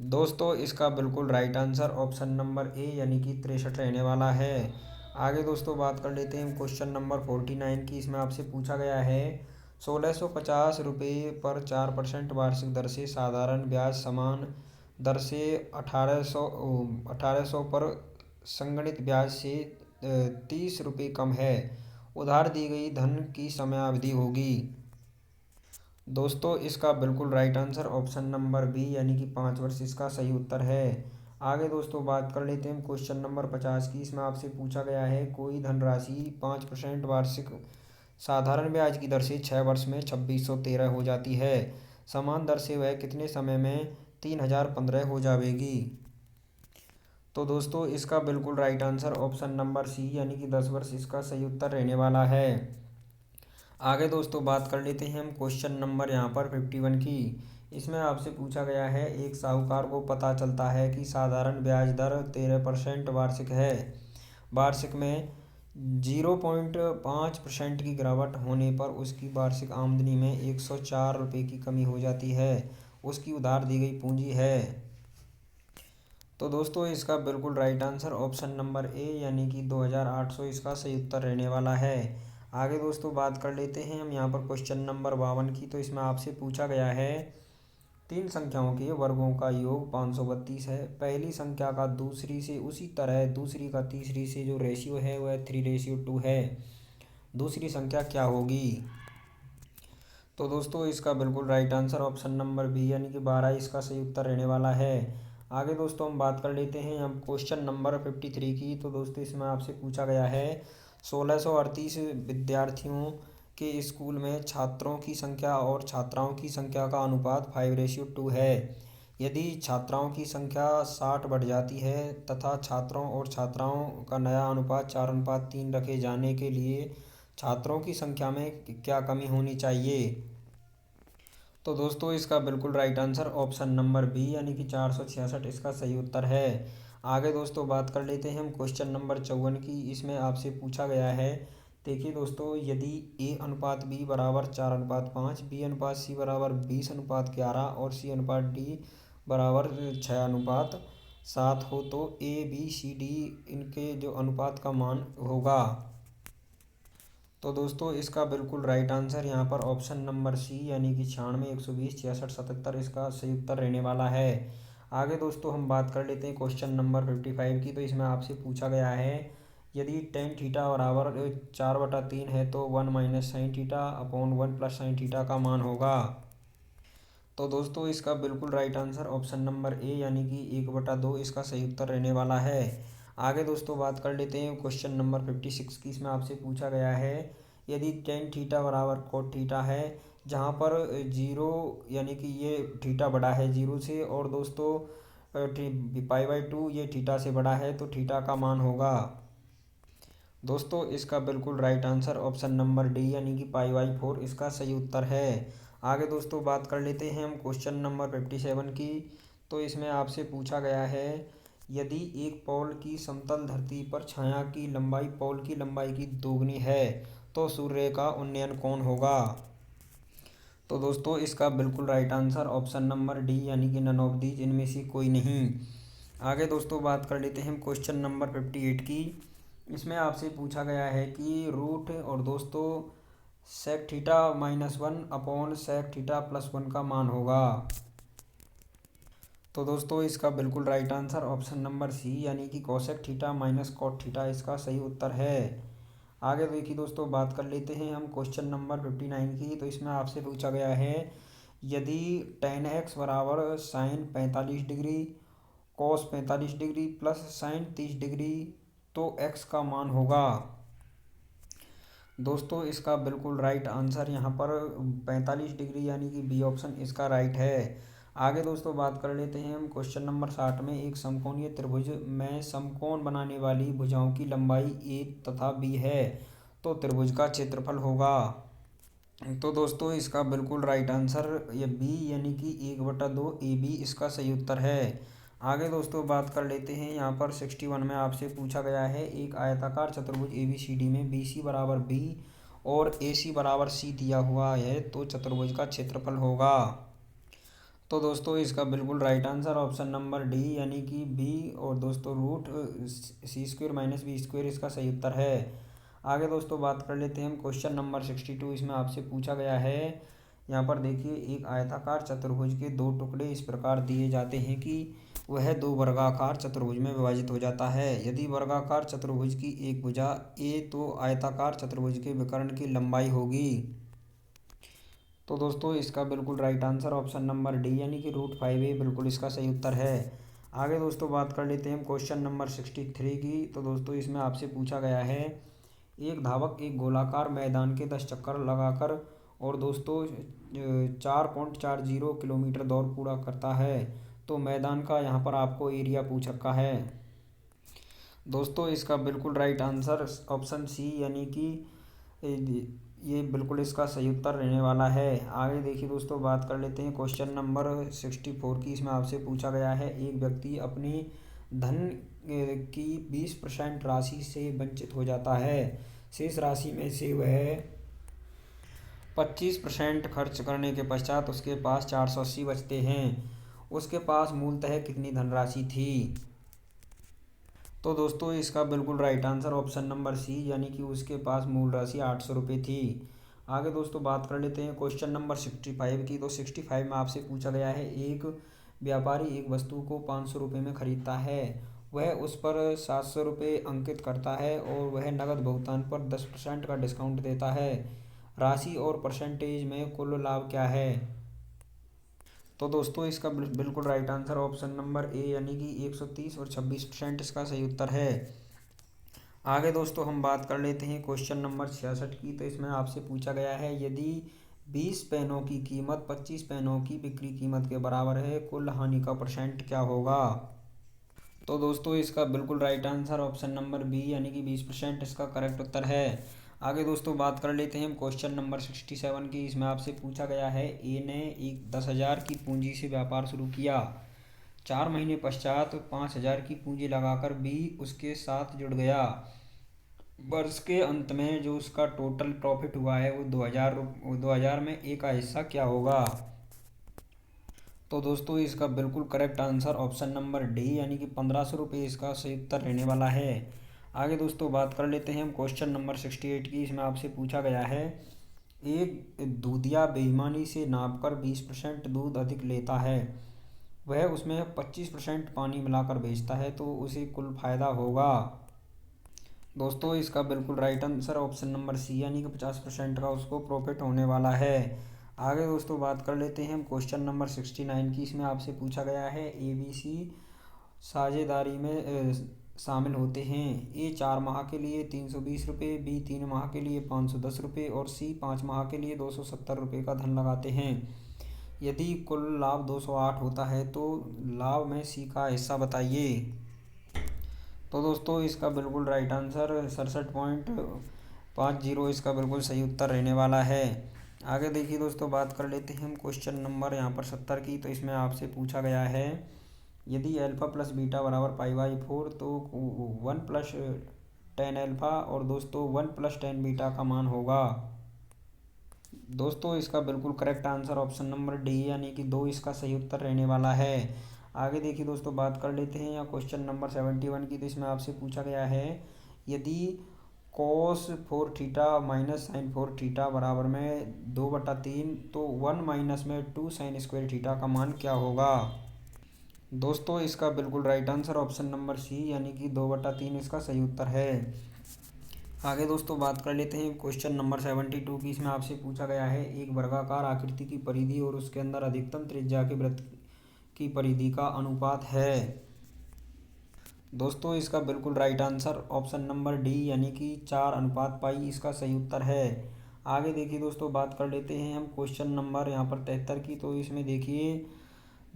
दोस्तों इसका बिल्कुल right answer option number A यानी कि 63 रहने वाला है। आगे दोस्तों बात कर लेते हैं क्वेश्चन नंबर 49 की। इसमें आपसे पूछा गया है 1650 रुपये पर 4% वार्षिक दर से साधारण ब्याज समान दर से 1800 पर संगणित ब्याज से 30 रुपये कम है। उधार दी गई धन की समयावधि होगी। दोस्तों इसका बिल्कुल right answer option number B यानी कि 5 वर्ष इसका सही उत्तर है। आगे दोस्तों बात कर लेते हैं क्वेश्चन नंबर 50 की। इसमें आपसे पूछा गया है कोई धनराशि 5% वार्षिक साधारण ब्याज की दर से 6 वर्ष में 2613 हो जाती है। समान दर से वह कितने समय में 3015 हो जाएगी। तो दोस्तों इसका बिल्कुल right answer option number C यानी कि 10 वर्ष इसका सही उत्तर रहने वाला है। आगे दोस्तों बात कर लेते हैं हम क्वेश्चन नंबर यहाँ पर 51 की। इसमें आपसे पूछा गया है एक साहूकार को पता चलता है कि साधारण ब्याज दर 13% वार्षिक है। वार्षिक में 0.5% की गिरावट होने पर उसकी वार्षिक आमदनी में 104 रुपये की कमी हो जाती है। उसकी उधार दी गई पूंजी है। तो दोस्तों इसका बिल्कुल right answer option number A यानी कि 2800 इसका सही उत्तर रहने वाला है। आगे दोस्तों बात कर लेते हैं हम यहाँ पर क्वेश्चन नंबर 52 की। तो इसमें आपसे पूछा गया है 3 संख्याओं के वर्गों का योग 532 है। पहली संख्या का दूसरी से उसी तरह दूसरी का तीसरी से जो रेशियो है वह 3:2 है। दूसरी संख्या क्या होगी। तो दोस्तों इसका बिल्कुल right answer option number B यानी कि 12 इसका सही उत्तर रहने वाला है। आगे दोस्तों हम बात कर लेते हैं हम क्वेश्चन नंबर 53 की। तो दोस्तों इसमें आपसे पूछा गया है 1638 विद्यार्थियों के स्कूल में छात्रों की संख्या और छात्राओं की संख्या का अनुपात 5:2 है। यदि छात्राओं की संख्या 60 बढ़ जाती है तथा छात्रों और छात्राओं का नया अनुपात 4:3 रखे जाने के लिए छात्रों की संख्या में क्या कमी होनी चाहिए। तो दोस्तों इसका बिल्कुल right answer option number B यानी कि 466 इसका सही उत्तर है। आगे दोस्तों बात कर लेते हैं हम क्वेश्चन नंबर 54 की। इसमें आपसे पूछा गया है देखिए दोस्तों यदि A/B बराबर 4:5, B/C बराबर 20:11 और C/D बराबर 6:7 हो तो ABCD इनके जो अनुपात का मान होगा। तो दोस्तों इसका बिल्कुल राइट आंसर यहाँ पर ऑप्शन नंबर सी यानी कि 96, 120, 66, 77 इसका सही उत्तर रहने वाला है। आगे दोस्तों हम बात कर लेते हैं क्वेश्चन नंबर 55 की। तो इसमें आपसे पूछा गया है यदि tan थीटा बराबर 4/3 है तो 1 - sin theta upon 1 + sin theta का मान होगा। तो दोस्तों इसका बिल्कुल right answer option number A यानी कि 1/2 इसका सही उत्तर रहने वाला है। आगे दोस्तों बात कर लेते हैं क्वेश्चन नंबर 56 की। इसमें आपसे पूछा गया है यदि tan थीटा बराबर cot थीटा है जहाँ पर 0 यानी कि ये थीटा बड़ा है 0 से और दोस्तों π/2 ये थीटा से बड़ा है तो थीटा का मान होगा। दोस्तों इसका बिल्कुल right answer option number D यानी कि π/4 इसका सही उत्तर है। आगे दोस्तों बात कर लेते हैं हम क्वेश्चन नंबर 57 की। तो इसमें आपसे पूछा गया है यदि एक पॉल की समतल धरती पर छाया की लंबाई पॉल की लंबाई की दोगुनी है तो सूर्य का उन्नयन कोण होगा। तो दोस्तों इसका बिल्कुल right answer option number D यानी कि नन ऑफ दीज इनमें से कोई नहीं। आगे दोस्तों बात कर लेते हैं हम क्वेश्चन नंबर 58 की। इसमें आपसे पूछा गया है कि रूट और दोस्तों sec theta -1 upon sec theta +1 का मान होगा। तो दोस्तों इसका बिल्कुल right answer option number C यानी कि cosec theta minus cot theta इसका सही उत्तर है। आगे देखिए दोस्तों, बात कर लेते हैं हम क्वेश्चन नंबर 59 की। तो इसमें आपसे पूछा गया है यदि tan x बराबर sine 45 degree cos 45 degree plus sine 30 degree तो x का मान होगा। दोस्तों इसका बिल्कुल राइट आंसर यहाँ पर 45 डिग्री यानी कि बी ऑप्शन इसका राइट है। आगे दोस्तों बात कर लेते हैं हम क्वेश्चन नंबर 60 में। एक समकोणीय त्रिभुज में समकोण बनाने वाली भुजाओं की लंबाई ए तथा बी है, तो त्रिभुज का क्षेत्रफल होगा। तो दोस्तों इसका बिल्कुल राइट आंसर ये बी यानी कि 1/2 ए बी इसका सही उत्तर है। आगे दोस्तों बात कर लेते हैं यहाँ पर 61 में आपसे पूछा गया है एक आयताकार चतुर्भुज ए बी सी डी में बी सी बराबर बी और ए सी बराबर सी दिया हुआ है, तो चतुर्भुज का क्षेत्रफल होगा। तो दोस्तों इसका बिल्कुल right answer option number D यानी कि बी और दोस्तों रूट सी² - बी² इसका सही उत्तर है। आगे दोस्तों बात कर लेते हैं हम क्वेश्चन नंबर 62। इसमें आपसे पूछा गया है, यहाँ पर देखिए एक आयताकार चतुर्भुज के दो टुकड़े इस प्रकार दिए जाते हैं कि वह दो वर्गाकार चतुर्भुज में विभाजित हो जाता है। यदि वर्गाकार चतुर्भुज की एक भुजा ए तो आयताकार चतुर्भुज के विकर्ण की लंबाई होगी। तो दोस्तों इसका बिल्कुल right answer option number D यानी कि √5a बिल्कुल इसका सही उत्तर है। आगे दोस्तों बात कर लेते हैं क्वेश्चन नंबर 63 की। तो दोस्तों इसमें आपसे पूछा गया है एक धावक एक गोलाकार मैदान के 10 चक्कर लगाकर और दोस्तों 4.40 किलोमीटर दौड़ पूरा करता है, तो मैदान का यहाँ पर आपको एरिया पूछ रखा है। दोस्तों इसका बिल्कुल राइट आंसर ऑप्शन सी यानी कि ये बिल्कुल इसका सही उत्तर रहने वाला है। आगे देखिए दोस्तों बात कर लेते हैं क्वेश्चन नंबर 64 की। इसमें आपसे पूछा गया है एक व्यक्ति अपनी धन की 20% राशि से वंचित हो जाता है। शेष राशि में से वह 25% खर्च करने के पश्चात उसके पास 480 बचते हैं। उसके पास मूलतः कितनी धनराशि थी? तो दोस्तों इसका बिल्कुल right answer option number C यानी कि उसके पास मूल राशि 800 रुपये थी। आगे दोस्तों बात कर लेते हैं क्वेश्चन नंबर 65 की। तो 65 में आपसे पूछा गया है एक व्यापारी एक वस्तु को 500 रुपये में खरीदता है, वह उस पर 700 रुपये अंकित करता है और वह नकद भुगतान पर 10% का डिस्काउंट देता है। राशि और परसेंटेज में कुल लाभ क्या है? तो दोस्तों इसका बिल्कुल right answer option number A यानी कि 130 और 26% इसका सही उत्तर है। आगे दोस्तों हम बात कर लेते हैं क्वेश्चन नंबर 66 की। तो इसमें आपसे पूछा गया है यदि 20 पेनों की कीमत 25 पेनों की बिक्री कीमत के बराबर है, कुल हानि का परसेंट क्या होगा? तो दोस्तों इसका बिल्कुल right answer option number B यानी कि 20% इसका करेक्ट उत्तर है। आगे दोस्तों बात कर लेते हैं हम क्वेश्चन नंबर 67 की। इसमें आपसे पूछा गया है ए ने एक 10,000 की पूंजी से व्यापार शुरू किया। 4 महीने पश्चात 5,000 की पूंजी लगाकर बी उसके साथ जुड़ गया। वर्ष के अंत में जो उसका टोटल प्रॉफिट हुआ है वो 2,000 में ए का हिस्सा क्या होगा? तो दोस्तों इसका बिल्कुल correct answer option number D यानी कि 1,500 रुपये इसका सही उत्तर रहने वाला है। आगे दोस्तों बात कर लेते हैं हम क्वेश्चन नंबर 68 की। इसमें आपसे पूछा गया है एक दूधिया बेईमानी से नापकर 20% दूध अधिक लेता है, वह उसमें 25% पानी मिलाकर बेचता है, तो उसे कुल फायदा होगा। दोस्तों इसका बिल्कुल right answer option number C यानी कि 50% का उसको प्रॉफिट होने वाला है। आगे दोस्तों बात कर लेते हैं हम क्वेश्चन नंबर 69 की। इसमें आपसे पूछा गया है ए बी सी साझेदारी में शामिल होते हैं। ए 4 माह के लिए 320 रुपये, बी 3 माह के लिए 510 रुपये और सी 5 माह के लिए 270 रुपये का धन लगाते हैं। यदि कुल लाभ 208 होता है तो लाभ में सी का हिस्सा बताइए। तो दोस्तों इसका बिल्कुल राइट आंसर 67.50 इसका बिल्कुल सही उत्तर रहने वाला है। आगे देखिए दोस्तों बात कर लेते हैं हम क्वेश्चन नंबर यहाँ पर 70 की। तो इसमें आपसे पूछा गया है यदि अल्फ़ा प्लस बीटा बराबर π/4 तो 1 + tan अल्फ़ा और दोस्तों 1 + tan बीटा का मान होगा। दोस्तों इसका बिल्कुल correct answer option number D यानी कि 2 इसका सही उत्तर रहने वाला है। आगे देखिए दोस्तों बात कर लेते हैं या क्वेश्चन नंबर 71 की। तो इसमें आपसे पूछा गया है यदि cos 4 theta minus sine 4 theta बराबर में 2/3, तो 1 माइनस में 2 साइन स्क्वायर थीटा का मान क्या होगा। दोस्तों इसका बिल्कुल right answer option number C यानी कि 2/3 इसका सही उत्तर है। आगे दोस्तों बात कर लेते हैं क्वेश्चन नंबर 72 की। इसमें आपसे पूछा गया है एक वर्गाकार आकृति की परिधि और उसके अंदर अधिकतम त्रिज्या के वृत्त की परिधि का अनुपात है। दोस्तों इसका बिल्कुल right answer option number D यानी कि 4:पाई इसका सही उत्तर है। आगे देखिए दोस्तों बात कर लेते हैं हम क्वेश्चन नंबर यहाँ पर 73 की। तो इसमें देखिए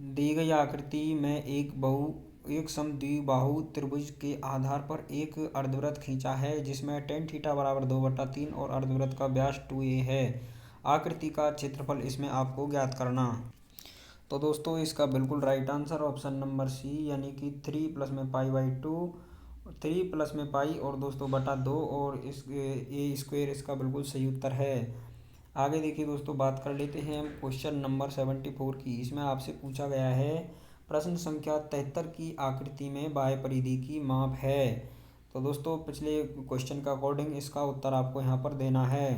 दी गई आकृति में एक समद्विबाहु त्रिभुज के आधार पर एक अर्धवृत्त खींचा है जिसमें tan थीटा बराबर 2/3 और अर्धवृत्त का व्यास 2a है। आकृति का क्षेत्रफल इसमें आपको ज्ञात करना। तो दोस्तों इसका बिल्कुल right answer option number C यानी कि 3 प्लस में पाई/2, 3 प्लस में पाई और दोस्तों बटा 2 और इस ए स्क्वायर इसका बिल्कुल सही उत्तर है। आगे देखिए दोस्तों बात कर लेते हैं हम क्वेश्चन नंबर 74 की। इसमें आपसे पूछा गया है प्रश्न संख्या 73 की आकृति में बाह्य परिधि की माप है। तो दोस्तों पिछले क्वेश्चन के अकॉर्डिंग इसका उत्तर आपको यहाँ पर देना है।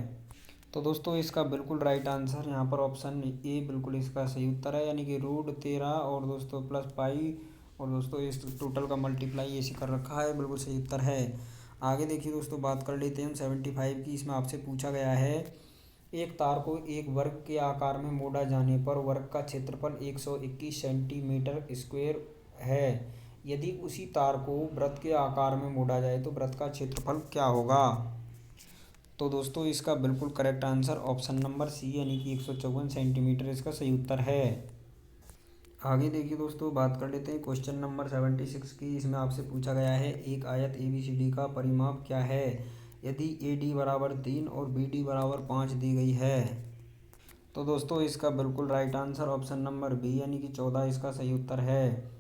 तो दोस्तों इसका बिल्कुल राइट आंसर यहाँ पर ऑप्शन ए बिल्कुल इसका सही उत्तर है यानी कि √13 और दोस्तों प्लस पाई और दोस्तों इस टोटल का मल्टीप्लाई ऐसे कर रखा है, बिल्कुल सही उत्तर है। आगे देखिए दोस्तों बात कर लेते हैं हम 75 की। इसमें आपसे पूछा गया है एक तार को एक वर्ग के आकार में मोड़ा जाने पर वर्ग का क्षेत्रफल 121 सेंटीमीटर स्क्वायर है। यदि उसी तार को वृत्त के आकार में मोड़ा जाए तो वृत्त का क्षेत्रफल क्या होगा। तो दोस्तों इसका बिल्कुल correct answer option number C यानी कि 154 सेंटीमीटर इसका सही उत्तर है। आगे देखिए दोस्तों बात कर लेते हैं क्वेश्चन नंबर 76 की। इसमें आपसे पूछा गया है एक आयत ABCD का परिमाप क्या है यदि AD बराबर 3 और BD बराबर 5 दी गई है। तो दोस्तों इसका बिल्कुल right answer option number B यानी कि 14 इसका सही उत्तर है।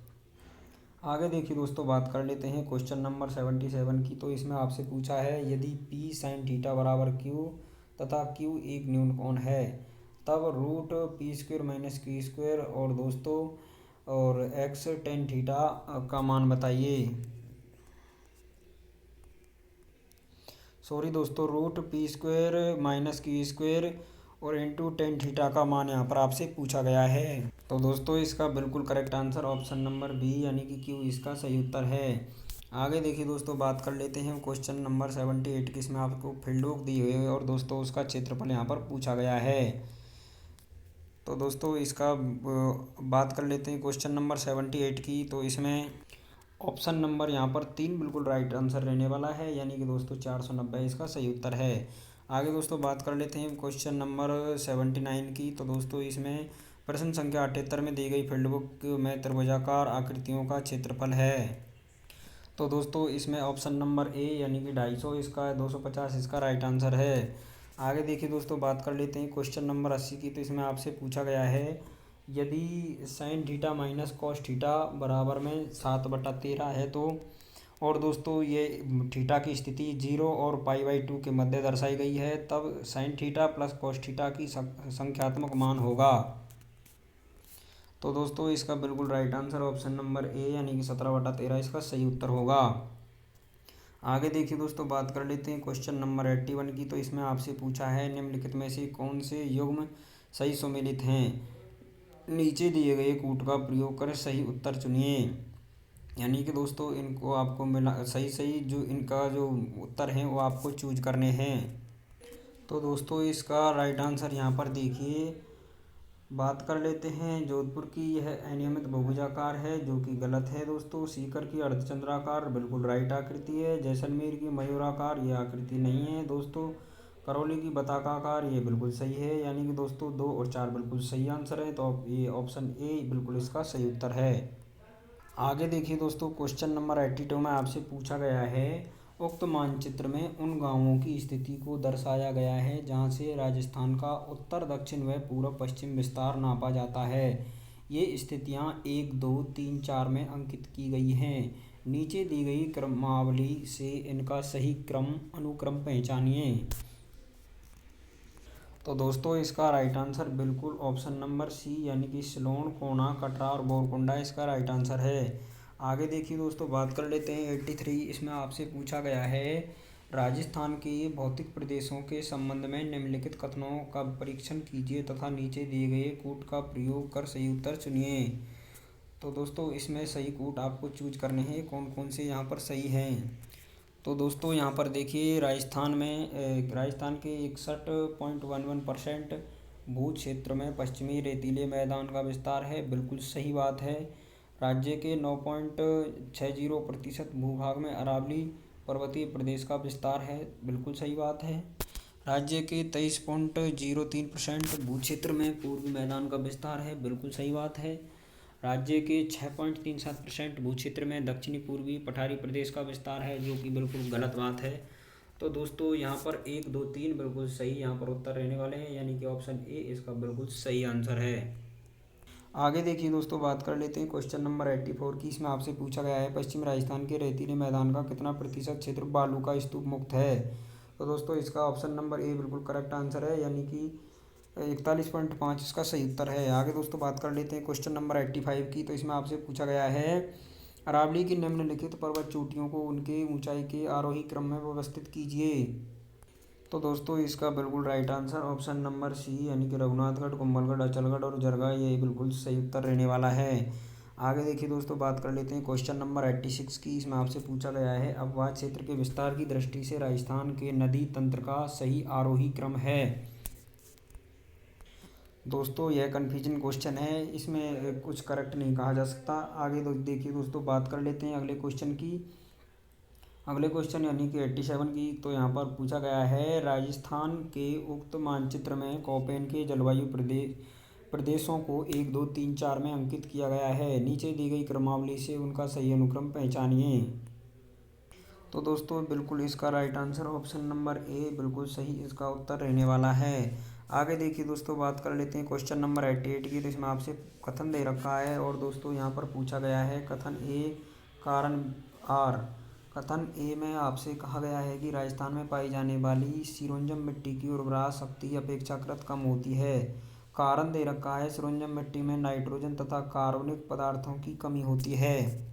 आगे देखिए दोस्तों बात कर लेते हैं क्वेश्चन नंबर 77 की। तो इसमें आपसे पूछा है यदि P sin थीटा बराबर Q तथा Q एक न्यून कोण है तब √P² माइनस Q² और दोस्तों और x tan थीटा का मान बताइए। सॉरी दोस्तों √P² माइनस Q² और इंटू tan थीटा का मान यहाँ पर आपसे पूछा गया है। तो दोस्तों इसका बिल्कुल correct answer option number B यानी कि Q इसका सही उत्तर है। आगे देखिए दोस्तों बात कर लेते हैं क्वेश्चन नंबर 78 की। इसमें आपको फील्ड बुक दी हुई है और दोस्तों उसका क्षेत्रफल यहाँ पर पूछा गया है। तो दोस्तों इसका बात कर लेते हैं क्वेश्चन नंबर 78 की। तो इसमें ऑप्शन नंबर यहाँ पर 3 बिल्कुल राइट आंसर रहने वाला है यानी कि दोस्तों 490 इसका सही उत्तर है। आगे दोस्तों बात कर लेते हैं क्वेश्चन नंबर 79 की। तो दोस्तों इसमें प्रश्न संख्या 78 में दी गई फील्ड बुक में त्रिभुजाकार आकृतियों का क्षेत्रफल है। तो दोस्तों इसमें ऑप्शन नंबर ए यानी कि 250 इसका 250 इसका राइट आंसर है। आगे देखिए दोस्तों बात कर लेते हैं क्वेश्चन नंबर 80 की। तो इसमें आपसे पूछा गया है यदि sin theta minus cos theta बराबर में 7/13 है तो और दोस्तों ये थीटा की स्थिति 0 और पाई/2 के मध्य दर्शाई गई है तब sin theta plus cos theta की संख्यात्मक मान होगा। तो दोस्तों इसका बिल्कुल right answer option number A यानी कि 17/13 इसका सही उत्तर होगा। आगे देखिए दोस्तों बात कर लेते हैं क्वेश्चन नंबर 81 की। तो इसमें आपसे पूछा है निम्नलिखित में से कौन से युग्म सही सुमेलित हैं। नीचे दिए गए कूट का प्रयोग कर सही उत्तर चुनिए। यानी कि दोस्तों इनको आपको मिला सही जो इनका जो उत्तर है वो आपको चूज करने हैं। तो दोस्तों इसका राइट आंसर यहाँ पर देखिए बात कर लेते हैं जोधपुर की यह अनियमित बहुभुजाकार है जो कि गलत है दोस्तों। सीकर की अर्धचंद्राकार बिल्कुल राइट आकृति है। जैसलमेर की मयूराकार ये आकृति नहीं है दोस्तों। करौली की बताकाकार ये बिल्कुल सही है यानी कि दोस्तों 2 और 4 बिल्कुल सही आंसर है। तो ये ऑप्शन ए बिल्कुल इसका सही उत्तर है। आगे देखिए दोस्तों क्वेश्चन नंबर 82 में आपसे पूछा गया है उक्त मानचित्र में उन गांवों की स्थिति को दर्शाया गया है जहां से राजस्थान का उत्तर दक्षिण व पूर्व पश्चिम विस्तार नापा जाता है। ये स्थितियां 1, 2, 3, 4 में अंकित की गई हैं। नीचे दी गई क्रमावली से इनका सही अनुक्रम पहचानिए। तो दोस्तों इसका राइट आंसर बिल्कुल ऑप्शन नंबर सी यानी कि सिलोन, कोना, कटरा और बोरकुंडा इसका राइट आंसर है। आगे देखिए दोस्तों, बात कर लेते हैं 83। इसमें आपसे पूछा गया है, राजस्थान के भौतिक प्रदेशों के संबंध में निम्नलिखित कथनों का परीक्षण कीजिए तथा नीचे दिए गए कूट का प्रयोग कर सही उत्तर चुनिए। तो दोस्तों इसमें सही कूट आपको चूज करने हैं, कौन कौन से यहाँ पर सही हैं। तो दोस्तों यहाँ पर देखिए, राजस्थान के 61.11% भू क्षेत्र में पश्चिमी रेतीले मैदान का विस्तार है, बिल्कुल सही बात है। राज्य के 9.60% भूभाग में अरावली पर्वतीय प्रदेश का विस्तार है, बिल्कुल सही बात है। राज्य के 23.03% भू क्षेत्र में पूर्वी मैदान का विस्तार है, बिल्कुल सही बात है। राज्य के 6.37% भू क्षेत्र में दक्षिणी पूर्वी पठारी प्रदेश का विस्तार है, जो कि बिल्कुल गलत बात है। तो दोस्तों यहाँ पर 1, 2, 3 बिल्कुल सही यहाँ पर उत्तर रहने वाले हैं, यानी कि ऑप्शन ए इसका बिल्कुल सही आंसर है। आगे देखिए दोस्तों, बात कर लेते हैं क्वेश्चन नंबर 84 की। इसमें आपसे पूछा गया है, पश्चिम राजस्थान के रेतीले मैदान का कितना प्रतिशत क्षेत्र बालू का स्तूप मुक्त है। तो दोस्तों इसका ऑप्शन नंबर ए बिल्कुल करेक्ट आंसर है, यानी कि 41.5 इसका सही उत्तर है। आगे दोस्तों बात कर लेते हैं क्वेश्चन नंबर 85 की। तो इसमें आपसे पूछा गया है, अरावली की निम्नलिखित पर्वत चोटियों को उनके ऊंचाई के आरोही क्रम में व्यवस्थित कीजिए। तो दोस्तों इसका बिल्कुल right answer option number C, यानी कि रघुनाथगढ़, कुंभलगढ़, अचलगढ़ और जरगा, ये बिल्कुल सही उत्तर रहने वाला है। आगे देखिए दोस्तों, बात कर लेते हैं क्वेश्चन नंबर 86 की। इसमें आपसे पूछा गया है, अपवाद क्षेत्र के विस्तार की दृष्टि से राजस्थान के नदी तंत्र का सही आरोही क्रम है। दोस्तों यह कन्फ्यूजन क्वेश्चन है, इसमें कुछ करेक्ट नहीं कहा जा सकता। आगे देखिए दोस्तों, बात कर लेते हैं अगले क्वेश्चन की। अगले क्वेश्चन यानी कि 87 की। तो यहाँ पर पूछा गया है, राजस्थान के उक्त मानचित्र में कोपेन के जलवायु प्रदेशों को 1, 2, 3, 4 में अंकित किया गया है। नीचे दी गई क्रमावली से उनका सही अनुक्रम पहचानिए। तो दोस्तों बिल्कुल इसका right answer option number A बिल्कुल सही इसका उत्तर रहने वाला है। आगे देखिए दोस्तों, बात कर लेते हैं क्वेश्चन नंबर 88 की। तो इसमें आपसे कथन दे रखा है और दोस्तों यहाँ पर पूछा गया है, कथन ए कारण आर। कथन ए में आपसे कहा गया है कि राजस्थान में पाई जाने वाली सिरोंजम मिट्टी की उर्वरा शक्ति अपेक्षाकृत कम होती है। कारण दे रखा है, सिरोंजम मिट्टी में नाइट्रोजन तथा कार्बनिक पदार्थों की कमी होती है।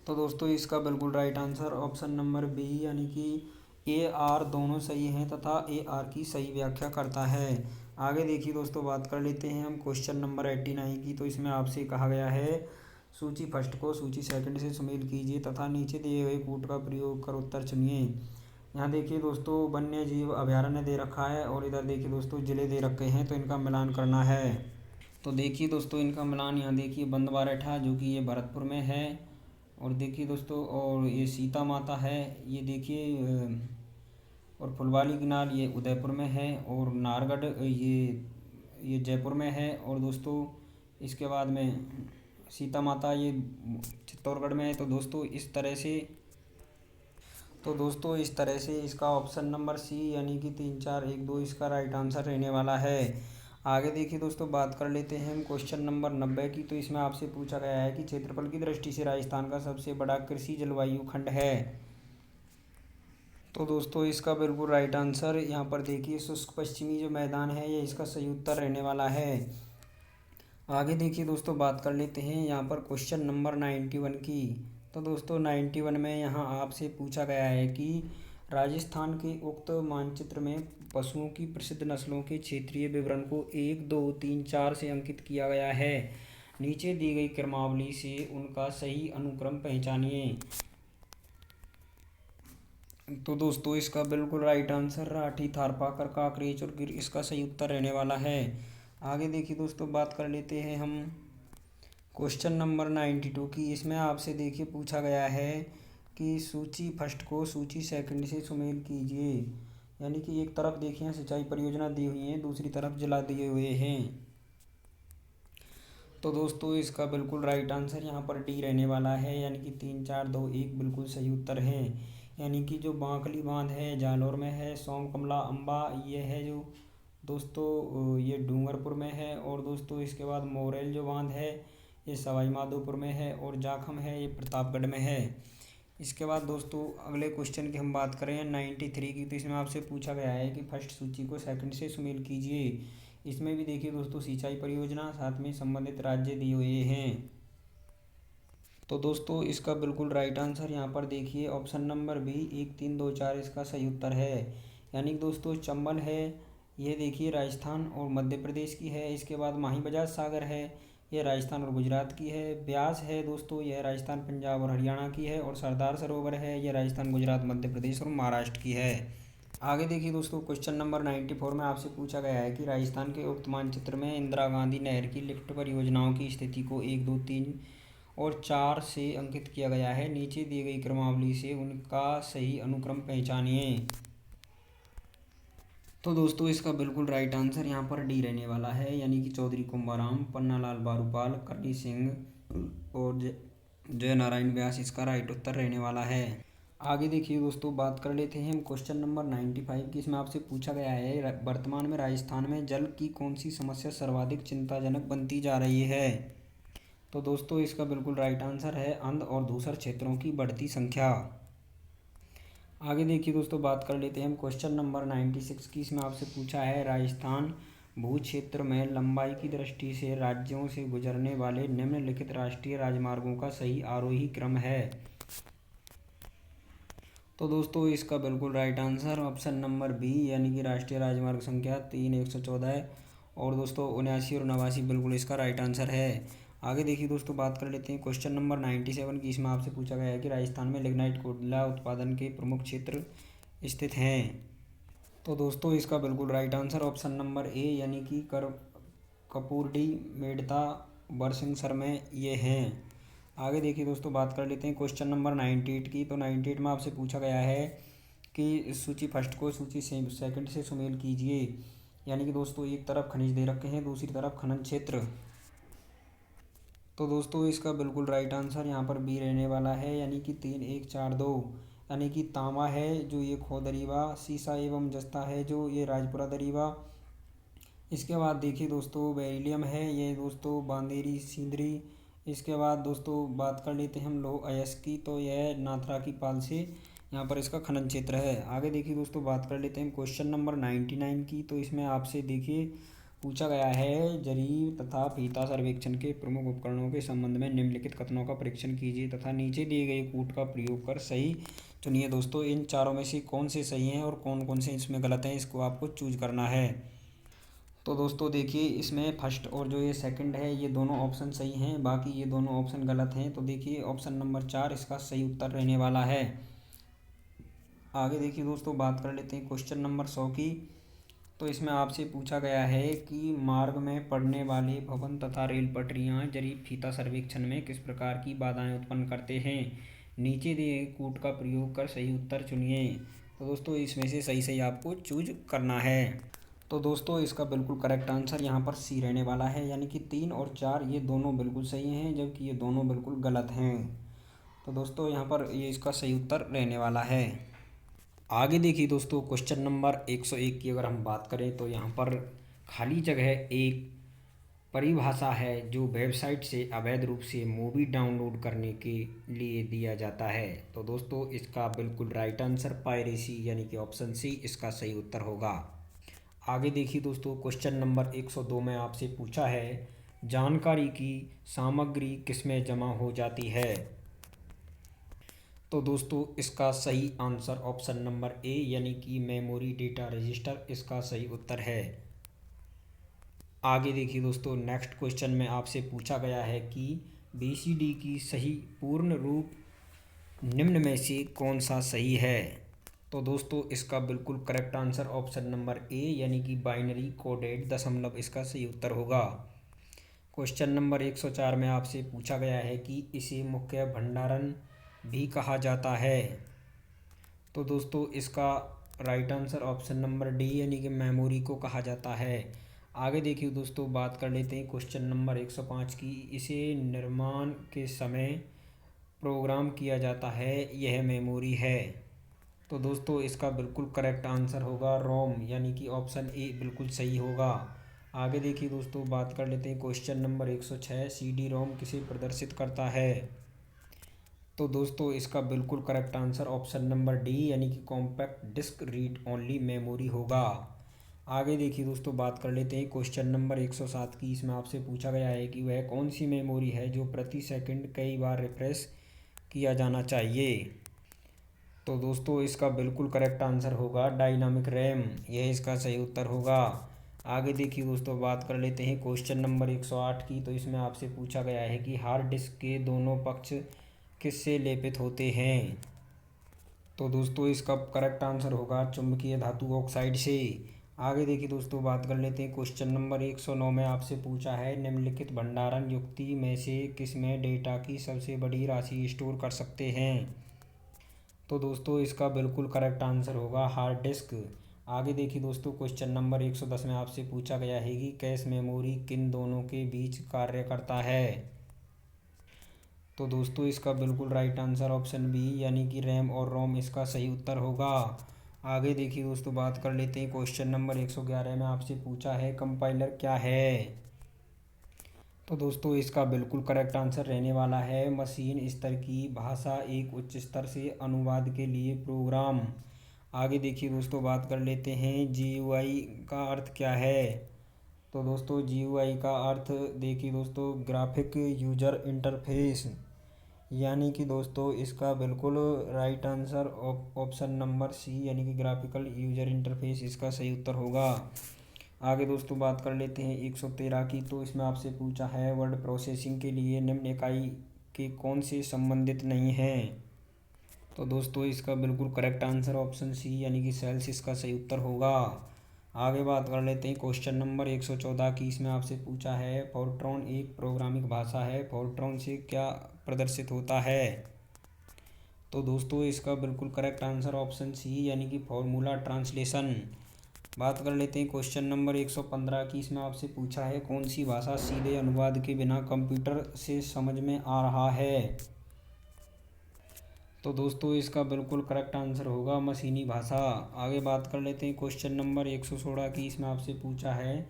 तो दोस्तों इसका बिल्कुल right answer option number B, यानी कि ए आर दोनों सही हैं तथा ए आर की सही व्याख्या करता है। आगे देखिए दोस्तों, बात कर लेते हैं हम क्वेश्चन नंबर 89 की। तो इसमें आपसे कहा गया है, सूची फर्स्ट को सूची सेकंड से सुमेल कीजिए तथा नीचे दिए गए कूट का प्रयोग कर उत्तर चुनिए। यहाँ देखिए दोस्तों, वन्य जीव अभयारण्य दे रखा है और इधर देखिए दोस्तों जिले दे रखे हैं, तो इनका मिलान करना है। तो देखिए दोस्तों इनका मिलान, यहाँ देखिए बंदवारेठा जो कि ये भरतपुर में है, और देखिए दोस्तों और ये सीता माता है, ये देखिए और फुलवाली किनार ये उदयपुर में है, और नाहरगढ़ ये जयपुर में है, और दोस्तों इसके बाद में सीता माता ये चित्तौड़गढ़ में है। तो दोस्तों इस तरह से इसका ऑप्शन नंबर सी, यानी कि 3, 4, 1, 2 इसका राइट आंसर रहने वाला है। आगे देखिए दोस्तों, बात कर लेते हैं हम क्वेश्चन नंबर 90 की। तो इसमें आपसे पूछा गया है कि क्षेत्रफल की दृष्टि से राजस्थान का सबसे बड़ा कृषि जलवायु खंड है। तो दोस्तों इसका बिल्कुल राइट आंसर यहाँ पर देखिए, शुष्क पश्चिमी जो मैदान है ये इसका सही उत्तर रहने वाला है। आगे देखिए दोस्तों, बात कर लेते हैं यहाँ पर क्वेश्चन नंबर 91 की। तो दोस्तों 91 में यहाँ आपसे पूछा गया है कि राजस्थान के उक्त मानचित्र में पशुओं की प्रसिद्ध नस्लों के क्षेत्रीय विवरण को 1, 2, 3, 4 से अंकित किया गया है। नीचे दी गई क्रमावली से उनका सही अनुक्रम पहचानिए। तो दोस्तों इसका बिल्कुल राइट आंसर राठी, थारपाकर, काकरेच और गिर इसका सही उत्तर रहने वाला है। आगे देखिए दोस्तों, बात कर लेते हैं हम क्वेश्चन नंबर 92 की। इसमें आपसे देखिए पूछा गया है कि सूची फर्स्ट को सूची सेकंड से सुमेल कीजिए। यानी कि एक तरफ देखिए सिंचाई परियोजना दी हुई है, दूसरी तरफ जला दिए हुए हैं। तो दोस्तों इसका बिल्कुल राइट आंसर यहाँ पर डी रहने वाला है, यानी कि 3, 4, 2, 1 बिल्कुल सही उत्तर है। यानी कि जो बांकली बांध है जालौर में है, सोम कमला अम्बा ये है जो दोस्तों ये डूंगरपुर में है, और दोस्तों इसके बाद मोरेल जो बांध है ये सवाई माधोपुर में है, और जाखम है ये प्रतापगढ़ में है। इसके बाद दोस्तों अगले क्वेश्चन की हम बात करें 93 की। तो इसमें आपसे पूछा गया है कि फर्स्ट सूची को सेकंड से सुमेल कीजिए। इसमें भी देखिए दोस्तों सिंचाई परियोजना साथ में संबंधित राज्य दिए हुए हैं। तो दोस्तों इसका बिल्कुल राइट आंसर यहाँ पर देखिए ऑप्शन नंबर बी 1 3 2 4 इसका सही उत्तर है। यानी कि दोस्तों चंबल है, ये देखिए राजस्थान और मध्य प्रदेश की है। इसके बाद माही बजाज सागर है, ये राजस्थान और गुजरात की है। ब्यास है दोस्तों, यह राजस्थान पंजाब और हरियाणा की है। और सरदार सरोवर है, ये राजस्थान गुजरात मध्य प्रदेश और महाराष्ट्र की है। आगे देखिए दोस्तों क्वेश्चन नंबर 94 में आपसे पूछा गया है कि राजस्थान के उक्त मानचित्र में इंदिरा गांधी नहर की लिफ्ट परियोजनाओं की स्थिति को 1 2 3 और 4 से अंकित किया गया है। नीचे दी गई क्रमावली से उनका सही अनुक्रम पहचानिए। तो दोस्तों इसका बिल्कुल राइट आंसर यहाँ पर डी रहने वाला है, यानी कि चौधरी कुंभाराम, पन्नालाल बारूपाल, करणी सिंह और जय नारायण व्यास इसका राइट उत्तर रहने वाला है। आगे देखिए दोस्तों बात कर लेते हैं हम क्वेश्चन नंबर 95 की। इसमें आपसे पूछा गया है वर्तमान में राजस्थान में जल की कौन सी समस्या सर्वाधिक चिंताजनक बनती जा रही है। तो दोस्तों इसका बिल्कुल राइट आंसर है अंध और धूसर क्षेत्रों की बढ़ती संख्या। आगे देखिए दोस्तों बात कर लेते हैं हम क्वेश्चन नंबर 96 की। इसमें आपसे पूछा है राजस्थान भू क्षेत्र में लंबाई की दृष्टि से राज्यों से गुजरने वाले निम्नलिखित राष्ट्रीय राजमार्गों का सही आरोही क्रम है। तो दोस्तों इसका बिल्कुल right answer option number B, यानी कि राष्ट्रीय राजमार्ग संख्या 3 114 और दोस्तों 79 और 89 बिल्कुल इसका राइट आंसर है। आगे देखिए दोस्तों बात कर लेते हैं क्वेश्चन नंबर 97 की। इसमें आपसे पूछा गया है कि राजस्थान में लिग्नाइट कोयला उत्पादन के प्रमुख क्षेत्र स्थित हैं। तो दोस्तों इसका बिल्कुल right answer option number A, यानी कि कपूरडी, मेड़ता, बरसिंहसर में ये हैं। आगे देखिए दोस्तों बात कर लेते हैं क्वेश्चन नंबर 98 की। तो 98 में आपसे पूछा गया है कि सूची फर्स्ट को सूची सेकंड से सुमेल कीजिए। यानी कि दोस्तों एक तरफ खनिज दे रखे हैं, दूसरी तरफ खनन क्षेत्र। तो दोस्तों इसका बिल्कुल राइट आंसर यहाँ पर बी रहने वाला है, यानी कि 3 1 4 2। यानी कि तांबा है जो ये खो दरीवा, सीसा एवं जस्ता है जो ये राजपुरा दरीवा। इसके बाद देखिए दोस्तों बेरिलियम है, ये दोस्तों बांदेरी सिंदरी। इसके बाद दोस्तों बात कर लेते हैं हम लोग अयस्क की। तो यह नाथरा की पाल से यहाँ पर इसका खनन क्षेत्र है। आगे देखिए दोस्तों बात कर लेते हैं क्वेश्चन नंबर 99 की। तो इसमें आपसे देखिए पूछा गया है जरीब तथा फीता सर्वेक्षण के प्रमुख उपकरणों के संबंध में निम्नलिखित कथनों का परीक्षण कीजिए तथा नीचे दिए गए कूट का प्रयोग कर सही चुनिए। दोस्तों इन चारों में से कौन से सही हैं और कौन कौन से इसमें गलत हैं, इसको आपको चूज करना है। तो दोस्तों देखिए इसमें फर्स्ट और जो ये सेकंड है ये दोनों ऑप्शन सही हैं, बाकी ये दोनों ऑप्शन गलत हैं। तो देखिए ऑप्शन नंबर 4 इसका सही उत्तर रहने वाला है। आगे देखिए दोस्तों बात कर लेते हैं क्वेश्चन नंबर 100 की। तो इसमें आपसे पूछा गया है कि मार्ग में पड़ने वाले भवन तथा रेल पटरियां जरीब फीता सर्वेक्षण में किस प्रकार की बाधाएं उत्पन्न करते हैं। नीचे दिए कूट का प्रयोग कर सही उत्तर चुनिए। तो दोस्तों इसमें से सही सही आपको चूज करना है। तो दोस्तों इसका बिल्कुल करेक्ट आंसर यहाँ पर सी रहने वाला है, यानी कि 3 और 4 ये दोनों बिल्कुल सही हैं जबकि ये दोनों बिल्कुल गलत हैं। तो दोस्तों यहाँ पर ये इसका सही उत्तर रहने वाला है। आगे देखिए दोस्तों क्वेश्चन नंबर 101 की अगर हम बात करें तो यहाँ पर खाली जगह एक परिभाषा है जो वेबसाइट से अवैध रूप से मूवी डाउनलोड करने के लिए दिया जाता है। तो दोस्तों इसका बिल्कुल राइट आंसर पायरेसी, यानी कि ऑप्शन सी इसका सही उत्तर होगा। आगे देखिए दोस्तों क्वेश्चन नंबर 102 में आपसे पूछा है जानकारी की सामग्री किसमें जमा हो जाती है। तो दोस्तों इसका सही आंसर ऑप्शन नंबर ए, यानी कि मेमोरी डेटा रजिस्टर इसका सही उत्तर है। आगे देखिए दोस्तों नेक्स्ट क्वेश्चन में आपसे पूछा गया है कि बीसीडी की सही पूर्ण रूप निम्न में से कौन सा सही है। तो दोस्तों इसका बिल्कुल correct answer option number A, यानी कि बाइनरी कोडेड दशमलव इसका सही उत्तर होगा। क्वेश्चन नंबर 104 में आपसे पूछा गया है कि इसे मुख्य भंडारण भी कहा जाता है। तो दोस्तों इसका right answer option number D, यानी कि मेमोरी को कहा जाता है। आगे देखिए दोस्तों बात कर लेते हैं क्वेश्चन नंबर 105 की। इसे निर्माण के समय प्रोग्राम किया जाता है, यह मेमोरी है। तो दोस्तों इसका बिल्कुल करेक्ट आंसर होगा रोम, यानी कि ऑप्शन ए बिल्कुल सही होगा। आगे देखिए दोस्तों बात कर लेते हैं क्वेश्चन नंबर 106 सीडी रोम किसे प्रदर्शित करता है। तो दोस्तों इसका बिल्कुल correct answer option number D, यानी कि compact disc read only memory होगा। आगे देखिए दोस्तों, बात कर लेते हैं क्वेश्चन नंबर 107 की। इसमें आपसे पूछा गया है कि वह कौन सी मेमोरी है जो प्रति सेकंड कई बार रिफ्रेश किया जाना चाहिए। तो दोस्तों इसका बिल्कुल करेक्ट आंसर होगा डायनामिक रैम, यह इसका सही उत्तर होगा। आगे देखिए दोस्तों, बात कर लेते हैं क्वेश्चन नंबर 108 की। तो इसमें आपसे पूछा गया है कि हार्ड डिस्क के दोनों पक्ष किससे लेपित होते हैं। तो दोस्तों इसका करेक्ट आंसर होगा चुंबकीय धातु ऑक्साइड से। आगे देखिए दोस्तों, बात कर लेते हैं क्वेश्चन नंबर 109 में आपसे पूछा है निम्नलिखित भंडारण युक्ति में से किस में डेटा की सबसे बड़ी राशि स्टोर कर सकते हैं। तो दोस्तों इसका बिल्कुल करेक्ट आंसर होगा हार्ड डिस्क। आगे देखिए दोस्तों, क्वेश्चन नंबर 110 में आपसे पूछा गया है कि कैश मेमोरी किन दोनों के बीच कार्य करता है। तो दोस्तों इसका बिल्कुल राइट आंसर ऑप्शन बी यानी कि रैम और रोम इसका सही उत्तर होगा। आगे देखिए दोस्तों, बात कर लेते हैं क्वेश्चन नंबर 111 में आपसे पूछा है कंपाइलर क्या है। तो दोस्तों इसका बिल्कुल करेक्ट आंसर रहने वाला है मशीन स्तर की भाषा, एक उच्च स्तर से अनुवाद के लिए प्रोग्राम। आगे देखिए दोस्तों, बात कर लेते हैं जीयूआई का अर्थ क्या है। तो दोस्तों जीयूआई का अर्थ देखिए दोस्तों ग्राफिक यूजर इंटरफेस, यानी कि दोस्तों इसका बिल्कुल right answer option number C यानी कि ग्राफिकल यूजर इंटरफेस इसका सही उत्तर होगा। आगे दोस्तों बात कर लेते हैं 113 की। तो इसमें आपसे पूछा है वर्ड प्रोसेसिंग के लिए निम्न इकाई के कौन से संबंधित नहीं हैं। तो दोस्तों इसका बिल्कुल करेक्ट आंसर ऑप्शन सी यानी कि सेल्स इसका सही उत्तर होगा। आगे बात कर लेते हैं क्वेश्चन नंबर 114 की। इसमें आपसे पूछा है फोर्ट्रॉन एक प्रोग्रामिंग भाषा है, फोर्ट्रॉन से क्या प्रदर्शित होता है। तो दोस्तों इसका बिल्कुल करेक्ट आंसर ऑप्शन सी यानी कि फॉर्मूला ट्रांसलेशन। बात कर लेते हैं क्वेश्चन नंबर 115 की। इसमें आपसे पूछा है कौन सी भाषा सीधे अनुवाद के बिना कंप्यूटर से समझ में आ रहा है। तो दोस्तों इसका बिल्कुल करेक्ट आंसर होगा मशीनी भाषा। आगे बात कर लेते हैं क्वेश्चन नंबर 116 की। इसमें आपसे पूछा है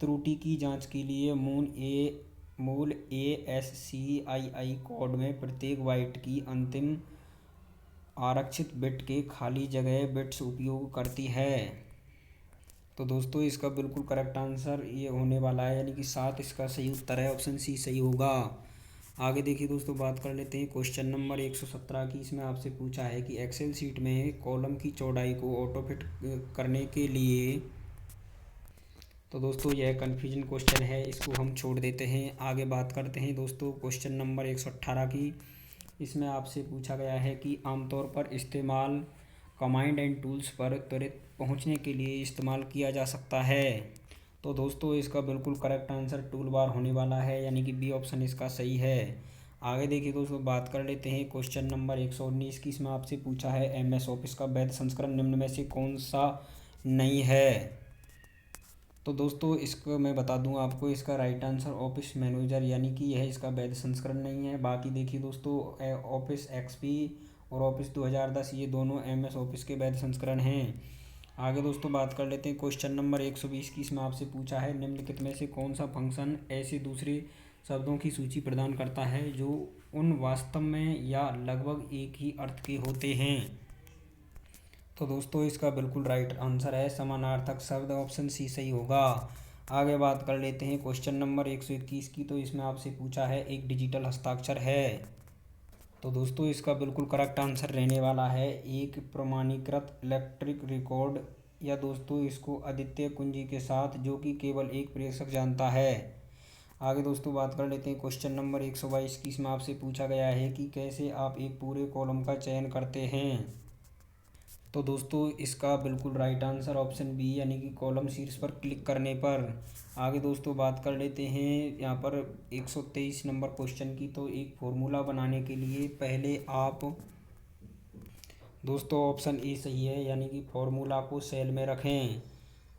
त्रुटि की जांच के लिए मूल ASCII कोड में प्रत्येक बाइट की अंतिम आरक्षित बिट के खाली जगह बिट्स उपयोग करती है। तो दोस्तों इसका बिल्कुल करेक्ट आंसर ये होने वाला है यानी कि 7 इसका सही उत्तर है, ऑप्शन सी सही होगा। आगे देखिए दोस्तों, बात कर लेते हैं क्वेश्चन नंबर 117 की। इसमें आपसे पूछा है कि एक्सेल सीट में कॉलम की चौड़ाई को ऑटो फिट करने के लिए। तो दोस्तों यह कन्फ्यूजन क्वेश्चन है, इसको हम छोड़ देते हैं। आगे बात करते हैं दोस्तों क्वेश्चन नंबर 118 की। इसमें आपसे पूछा गया है कि आमतौर पर इस्तेमाल कमांड एंड टूल्स पर त्वरित पहुंचने के लिए इस्तेमाल किया जा सकता है। तो दोस्तों इसका बिल्कुल करेक्ट आंसर टूल बार होने वाला है यानी कि बी ऑप्शन इसका सही है। आगे देखिए दोस्तों, बात कर लेते हैं क्वेश्चन नंबर 119 की। इसमें आपसे पूछा है MS ऑफिस का वैध संस्करण निम्न में से कौन सा नहीं है। तो दोस्तों इसको मैं बता दूं आपको, इसका राइट आंसर ऑफिस मैनेजर यानी कि यह इसका वैध संस्करण नहीं है। बाकी देखिए दोस्तों ऑफिस XP और ऑफिस 2010 ये दोनों MS ऑफिस के वैध संस्करण हैं। आगे दोस्तों बात कर लेते हैं क्वेश्चन नंबर 120 की। इसमें आपसे पूछा है निम्नलिखित में से कौन सा फंक्शन ऐसे दूसरे शब्दों की सूची प्रदान करता है जो उन वास्तव में या लगभग एक ही अर्थ के होते हैं। तो दोस्तों इसका बिल्कुल राइट आंसर है समानार्थक शब्द, ऑप्शन सी सही होगा। आगे बात कर लेते हैं क्वेश्चन नंबर 121 की। तो इसमें आपसे पूछा है एक डिजिटल हस्ताक्षर है। तो दोस्तों इसका बिल्कुल करेक्ट आंसर रहने वाला है एक प्रमाणीकृत इलेक्ट्रिक रिकॉर्ड, या दोस्तों इसको अद्वितीय कुंजी के साथ जो कि केवल एक प्रेषक जानता है। आगे दोस्तों बात कर लेते हैं क्वेश्चन नंबर 122 की। इसमें आपसे पूछा गया है कि कैसे आप एक पूरे कॉलम का चयन करते हैं। तो दोस्तों इसका बिल्कुल राइट आंसर ऑप्शन बी यानी कि कॉलम शीर्ष पर क्लिक करने पर। आगे दोस्तों बात कर लेते हैं यहाँ पर 123 नंबर क्वेश्चन की। तो एक फॉर्मूला बनाने के लिए पहले आप दोस्तों ऑप्शन ए सही है यानी कि फॉर्मूला को सेल में रखें।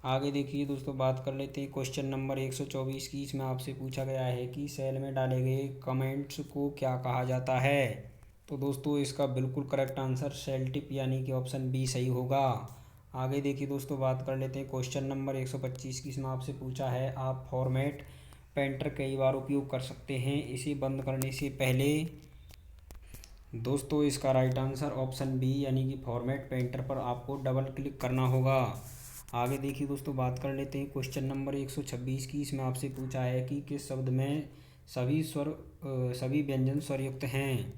आगे देखिए दोस्तों, बात कर लेते हैं क्वेश्चन नंबर 124 की। इसमें आपसे पूछा गया है कि सेल में डाले गए कमेंट्स को क्या कहा जाता है। तो दोस्तों इसका बिल्कुल करेक्ट आंसर सेल टिप यानी कि ऑप्शन बी सही होगा। आगे देखिए दोस्तों, बात कर लेते हैं क्वेश्चन नंबर 125 की। इसमें आपसे पूछा है आप फॉर्मेट पेंटर कई बार उपयोग कर सकते हैं, इसे बंद करने से पहले। दोस्तों इसका राइट आंसर ऑप्शन बी यानी कि फॉर्मेट पेंटर पर आपको डबल क्लिक करना होगा। आगे देखिए दोस्तों, बात कर लेते हैं क्वेश्चन नंबर 126 की। इसमें आपसे पूछा है कि किस शब्द में सभी व्यंजन स्वरयुक्त हैं।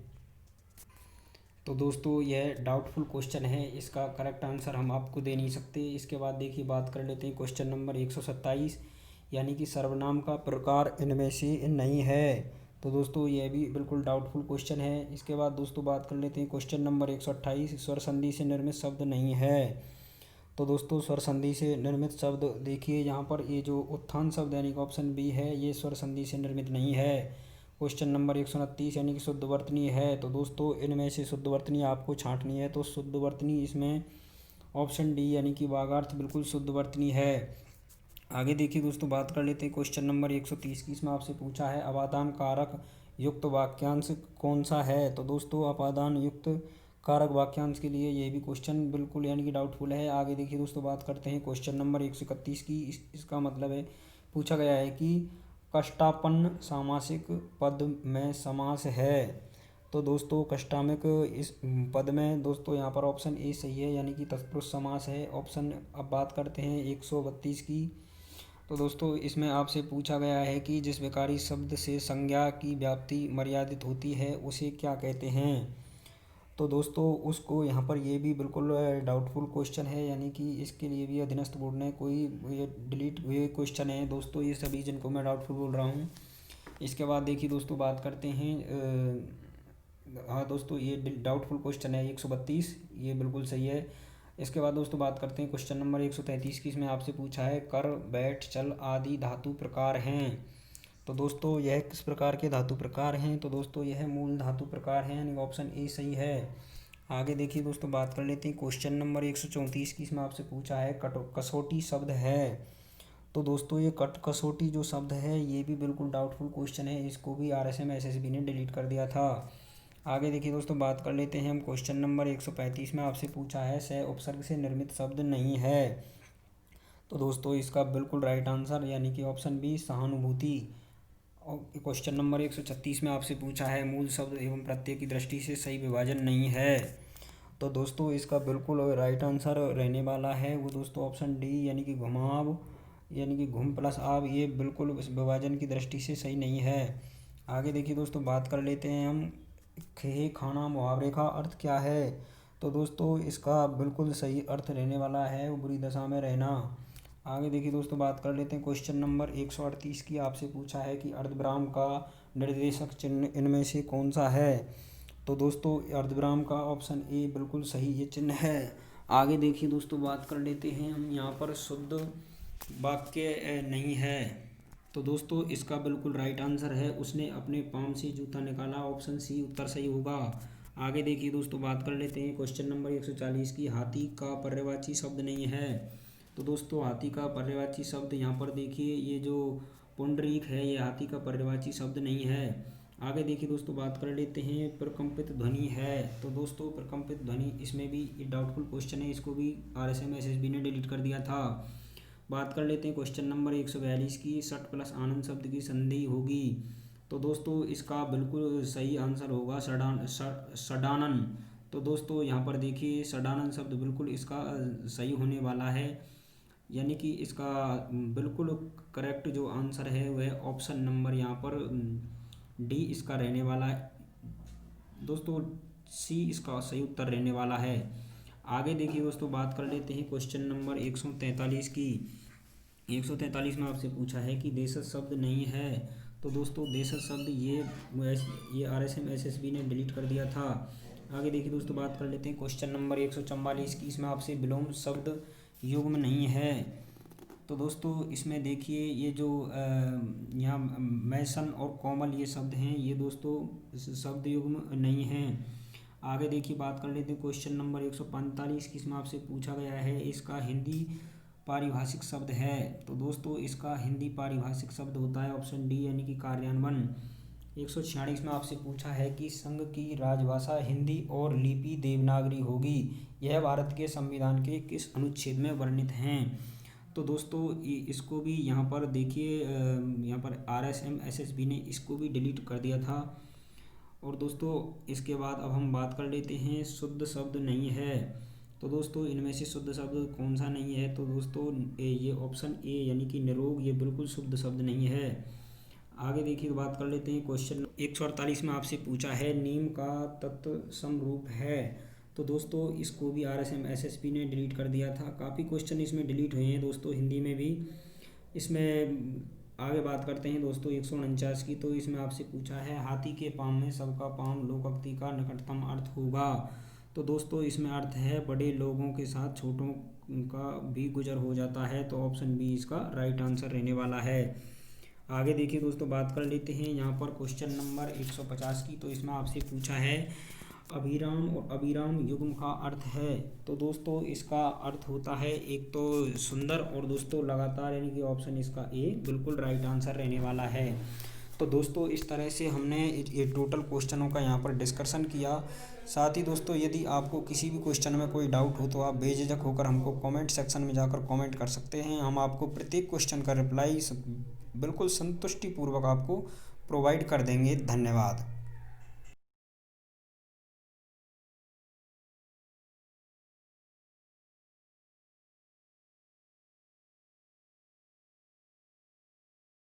तो दोस्तों यह डाउटफुल क्वेश्चन है, इसका करेक्ट आंसर हम आपको दे नहीं सकते। इसके बाद देखिए बात कर लेते हैं क्वेश्चन नंबर 127, यानी कि सर्वनाम का प्रकार इनमें से नहीं है। तो दोस्तों यह भी बिल्कुल डाउटफुल क्वेश्चन है। इसके बाद दोस्तों बात कर लेते हैं क्वेश्चन नंबर 128, स्वर संधि से निर्मित शब्द नहीं है। तो दोस्तों स्वर संधि से निर्मित शब्द देखिए, यहाँ पर ये जो उत्थान शब्द यानी कि ऑप्शन बी है, ये स्वर संधि से निर्मित नहीं है। क्वेश्चन नंबर 129 यानी कि शुद्ध वर्तनी है। तो दोस्तों इनमें से शुद्ध वर्तनी आपको छांटनी है, तो शुद्ध वर्तनी इसमें ऑप्शन डी यानी कि वागार्थ बिल्कुल शुद्ध वर्तनी है। आगे देखिए दोस्तों, बात कर लेते हैं क्वेश्चन नंबर 130 की। इसमें आपसे पूछा है अपादान कारक युक्त वाक्यांश कौन सा है। तो दोस्तों अपादान युक्त कारक वाक्यांश के लिए ये भी क्वेश्चन बिल्कुल यानी कि डाउटफुल है। आगे देखिए दोस्तों, बात करते हैं क्वेश्चन नंबर 131 की। इसका मतलब है, पूछा गया है कि कष्टापन्न सामासिक पद में समास है। तो दोस्तों कष्टामिक इस पद में दोस्तों यहाँ पर ऑप्शन ए सही है, यानी कि तत्पुरुष समास है ऑप्शन। अब बात करते हैं 132 की। तो दोस्तों इसमें आपसे पूछा गया है कि जिस विकारी शब्द से संज्ञा की व्याप्ति मर्यादित होती है उसे क्या कहते हैं। तो दोस्तों उसको यहाँ पर ये भी बिल्कुल डाउटफुल क्वेश्चन है, यानी कि इसके लिए भी अधीनस्थ बोर्ड ने कोई ये डिलीट हुए क्वेश्चन है दोस्तों, ये सभी जिनको मैं डाउटफुल बोल रहा हूँ। इसके बाद देखिए दोस्तों, बात करते हैं हाँ दोस्तों ये डाउटफुल क्वेश्चन है 132, ये बिल्कुल सही है। इसके बाद दोस्तों बात करते हैं क्वेश्चन नंबर 133 की। इसमें आपसे पूछा है कर बैठ चल आदि धातु प्रकार हैं। तो दोस्तों यह किस प्रकार के धातु प्रकार हैं। तो दोस्तों यह मूल धातु प्रकार हैं, यानी ऑप्शन ए सही है। आगे देखिए दोस्तों, बात कर लेते हैं क्वेश्चन नंबर 134 की। इसमें आपसे पूछा है कसौटी शब्द है। तो दोस्तों ये कसौटी जो शब्द है ये भी बिल्कुल डाउटफुल क्वेश्चन है, इसको भी RSM SSB ने डिलीट कर दिया था। आगे देखिए दोस्तों, बात कर लेते हैं हम क्वेश्चन नंबर 135 में। आपसे पूछा है स उपसर्ग से निर्मित शब्द नहीं है। तो दोस्तों इसका बिल्कुल राइट आंसर यानी कि ऑप्शन बी सहानुभूति। और क्वेश्चन नंबर 136 में आपसे पूछा है मूल शब्द एवं प्रत्यय की दृष्टि से सही विभाजन नहीं है। तो दोस्तों इसका बिल्कुल राइट आंसर रहने वाला है वो दोस्तों ऑप्शन डी, यानी कि घुमाव यानी कि घुम प्लस आव, ये बिल्कुल विभाजन की दृष्टि से सही नहीं है। आगे देखिए दोस्तों, बात कर लेते हैं हम खे खाना मुहावरे का अर्थ क्या है। तो दोस्तों इसका बिल्कुल सही अर्थ रहने वाला है वो बुरी दशा में रहना। आगे देखिए दोस्तों, बात कर लेते हैं क्वेश्चन नंबर 138 की। आपसे पूछा है कि अर्धविराम का निर्देशक चिन्ह इनमें से कौन सा है। तो दोस्तों अर्धविराम का ऑप्शन ए बिल्कुल सही ये चिन्ह है। आगे देखिए दोस्तों, बात कर लेते हैं हम यहाँ पर शुद्ध वाक्य नहीं है। तो दोस्तों इसका बिल्कुल राइट आंसर है उसने अपने पाम से जूता निकाला, ऑप्शन सी उत्तर सही होगा। आगे देखिए दोस्तों, बात कर लेते हैं क्वेश्चन नंबर 140 की। हाथी का पर्यायवाची शब्द नहीं है। तो दोस्तों हाथी का पर्यायवाची शब्द यहाँ पर देखिए, ये जो पुंडरीक है ये हाथी का पर्यायवाची शब्द नहीं है। आगे देखिए दोस्तों, बात कर लेते हैं प्रकम्पित ध्वनि है। तो दोस्तों प्रकम्पित ध्वनि इसमें भी ये डाउटफुल क्वेश्चन है, इसको भी RSM SSB ने डिलीट कर दिया था। बात कर लेते हैं क्वेश्चन नंबर 142 की। सट प्लस आनंद शब्द की संधि होगी। तो दोस्तों इसका बिल्कुल सही आंसर होगा सडानन। तो दोस्तों यहाँ पर देखिए सडानन शब्द बिल्कुल इसका सही होने वाला है, यानी कि इसका बिल्कुल करेक्ट जो आंसर है वह ऑप्शन नंबर यहाँ पर डी इसका रहने वाला है दोस्तों, सी इसका सही उत्तर रहने वाला है। आगे देखिए दोस्तों, बात कर लेते हैं क्वेश्चन नंबर 143 की। 143 में आपसे पूछा है कि देशज शब्द नहीं है। तो दोस्तों देशज शब्द ये RSM SSB ने डिलीट कर दिया था। आगे देखिए दोस्तों, बात कर लेते हैं क्वेश्चन नंबर 144 की। इसमें आपसे विलोम शब्द युग्म नहीं है। तो दोस्तों इसमें देखिए ये जो यहाँ मैसन और कोमल ये शब्द हैं ये दोस्तों शब्द युग्म नहीं हैं। आगे देखिए, बात कर लेते हैं क्वेश्चन नंबर 145 की। इसमें आपसे पूछा गया है इसका हिंदी पारिभाषिक शब्द है। तो दोस्तों इसका हिंदी पारिभाषिक शब्द होता है ऑप्शन डी, यानी कि कार्यान्वयन। 146 में आपसे पूछा है कि संघ की राजभाषा हिंदी और लिपि देवनागरी होगी, यह भारत के संविधान के किस अनुच्छेद में वर्णित हैं। तो दोस्तों इसको भी यहाँ पर देखिए, यहाँ पर RSM SSB ने इसको भी डिलीट कर दिया था। और दोस्तों इसके बाद अब हम बात कर लेते हैं शुद्ध शब्द नहीं है। तो दोस्तों इनमें से शुद्ध शब्द कौन सा नहीं है? तो दोस्तों ये ऑप्शन ए यानी कि निरोग ये बिल्कुल शुद्ध शब्द नहीं है। आगे देखिए, तो बात कर लेते हैं क्वेश्चन 148 में आपसे पूछा है नीम का तत्व समरूप है। तो दोस्तों इसको भी RSM SSP ने डिलीट कर दिया था। काफ़ी क्वेश्चन इसमें डिलीट हुए हैं दोस्तों हिंदी में भी। इसमें आगे बात करते हैं दोस्तों 149 की। तो इसमें आपसे पूछा है हाथी के पाँव में सबका पाँव लोकोक्ति का निकटतम अर्थ होगा। तो दोस्तों इसमें अर्थ है बड़े लोगों के साथ छोटों का भी गुजर हो जाता है। तो ऑप्शन बी इसका राइट आंसर रहने वाला है। आगे देखिए दोस्तों, बात कर लेते हैं यहाँ पर क्वेश्चन नंबर 150 की। तो इसमें आपसे पूछा है अभिराम और अभिराम युग्म का अर्थ है। तो दोस्तों इसका अर्थ होता है एक तो सुंदर और दोस्तों लगातार, यानी कि ऑप्शन इसका ए बिल्कुल राइट आंसर रहने वाला है। तो दोस्तों इस तरह से हमने ये टोटल क्वेश्चनों का यहाँ पर डिस्कशन किया। साथ ही दोस्तों यदि आपको किसी भी क्वेश्चन में कोई डाउट हो तो आप बेझिझक होकर हमको कमेंट सेक्शन में जाकर कमेंट कर सकते हैं। हम आपको प्रत्येक क्वेश्चन का रिप्लाई बिल्कुल संतुष्टिपूर्वक आपको प्रोवाइड कर देंगे। धन्यवाद।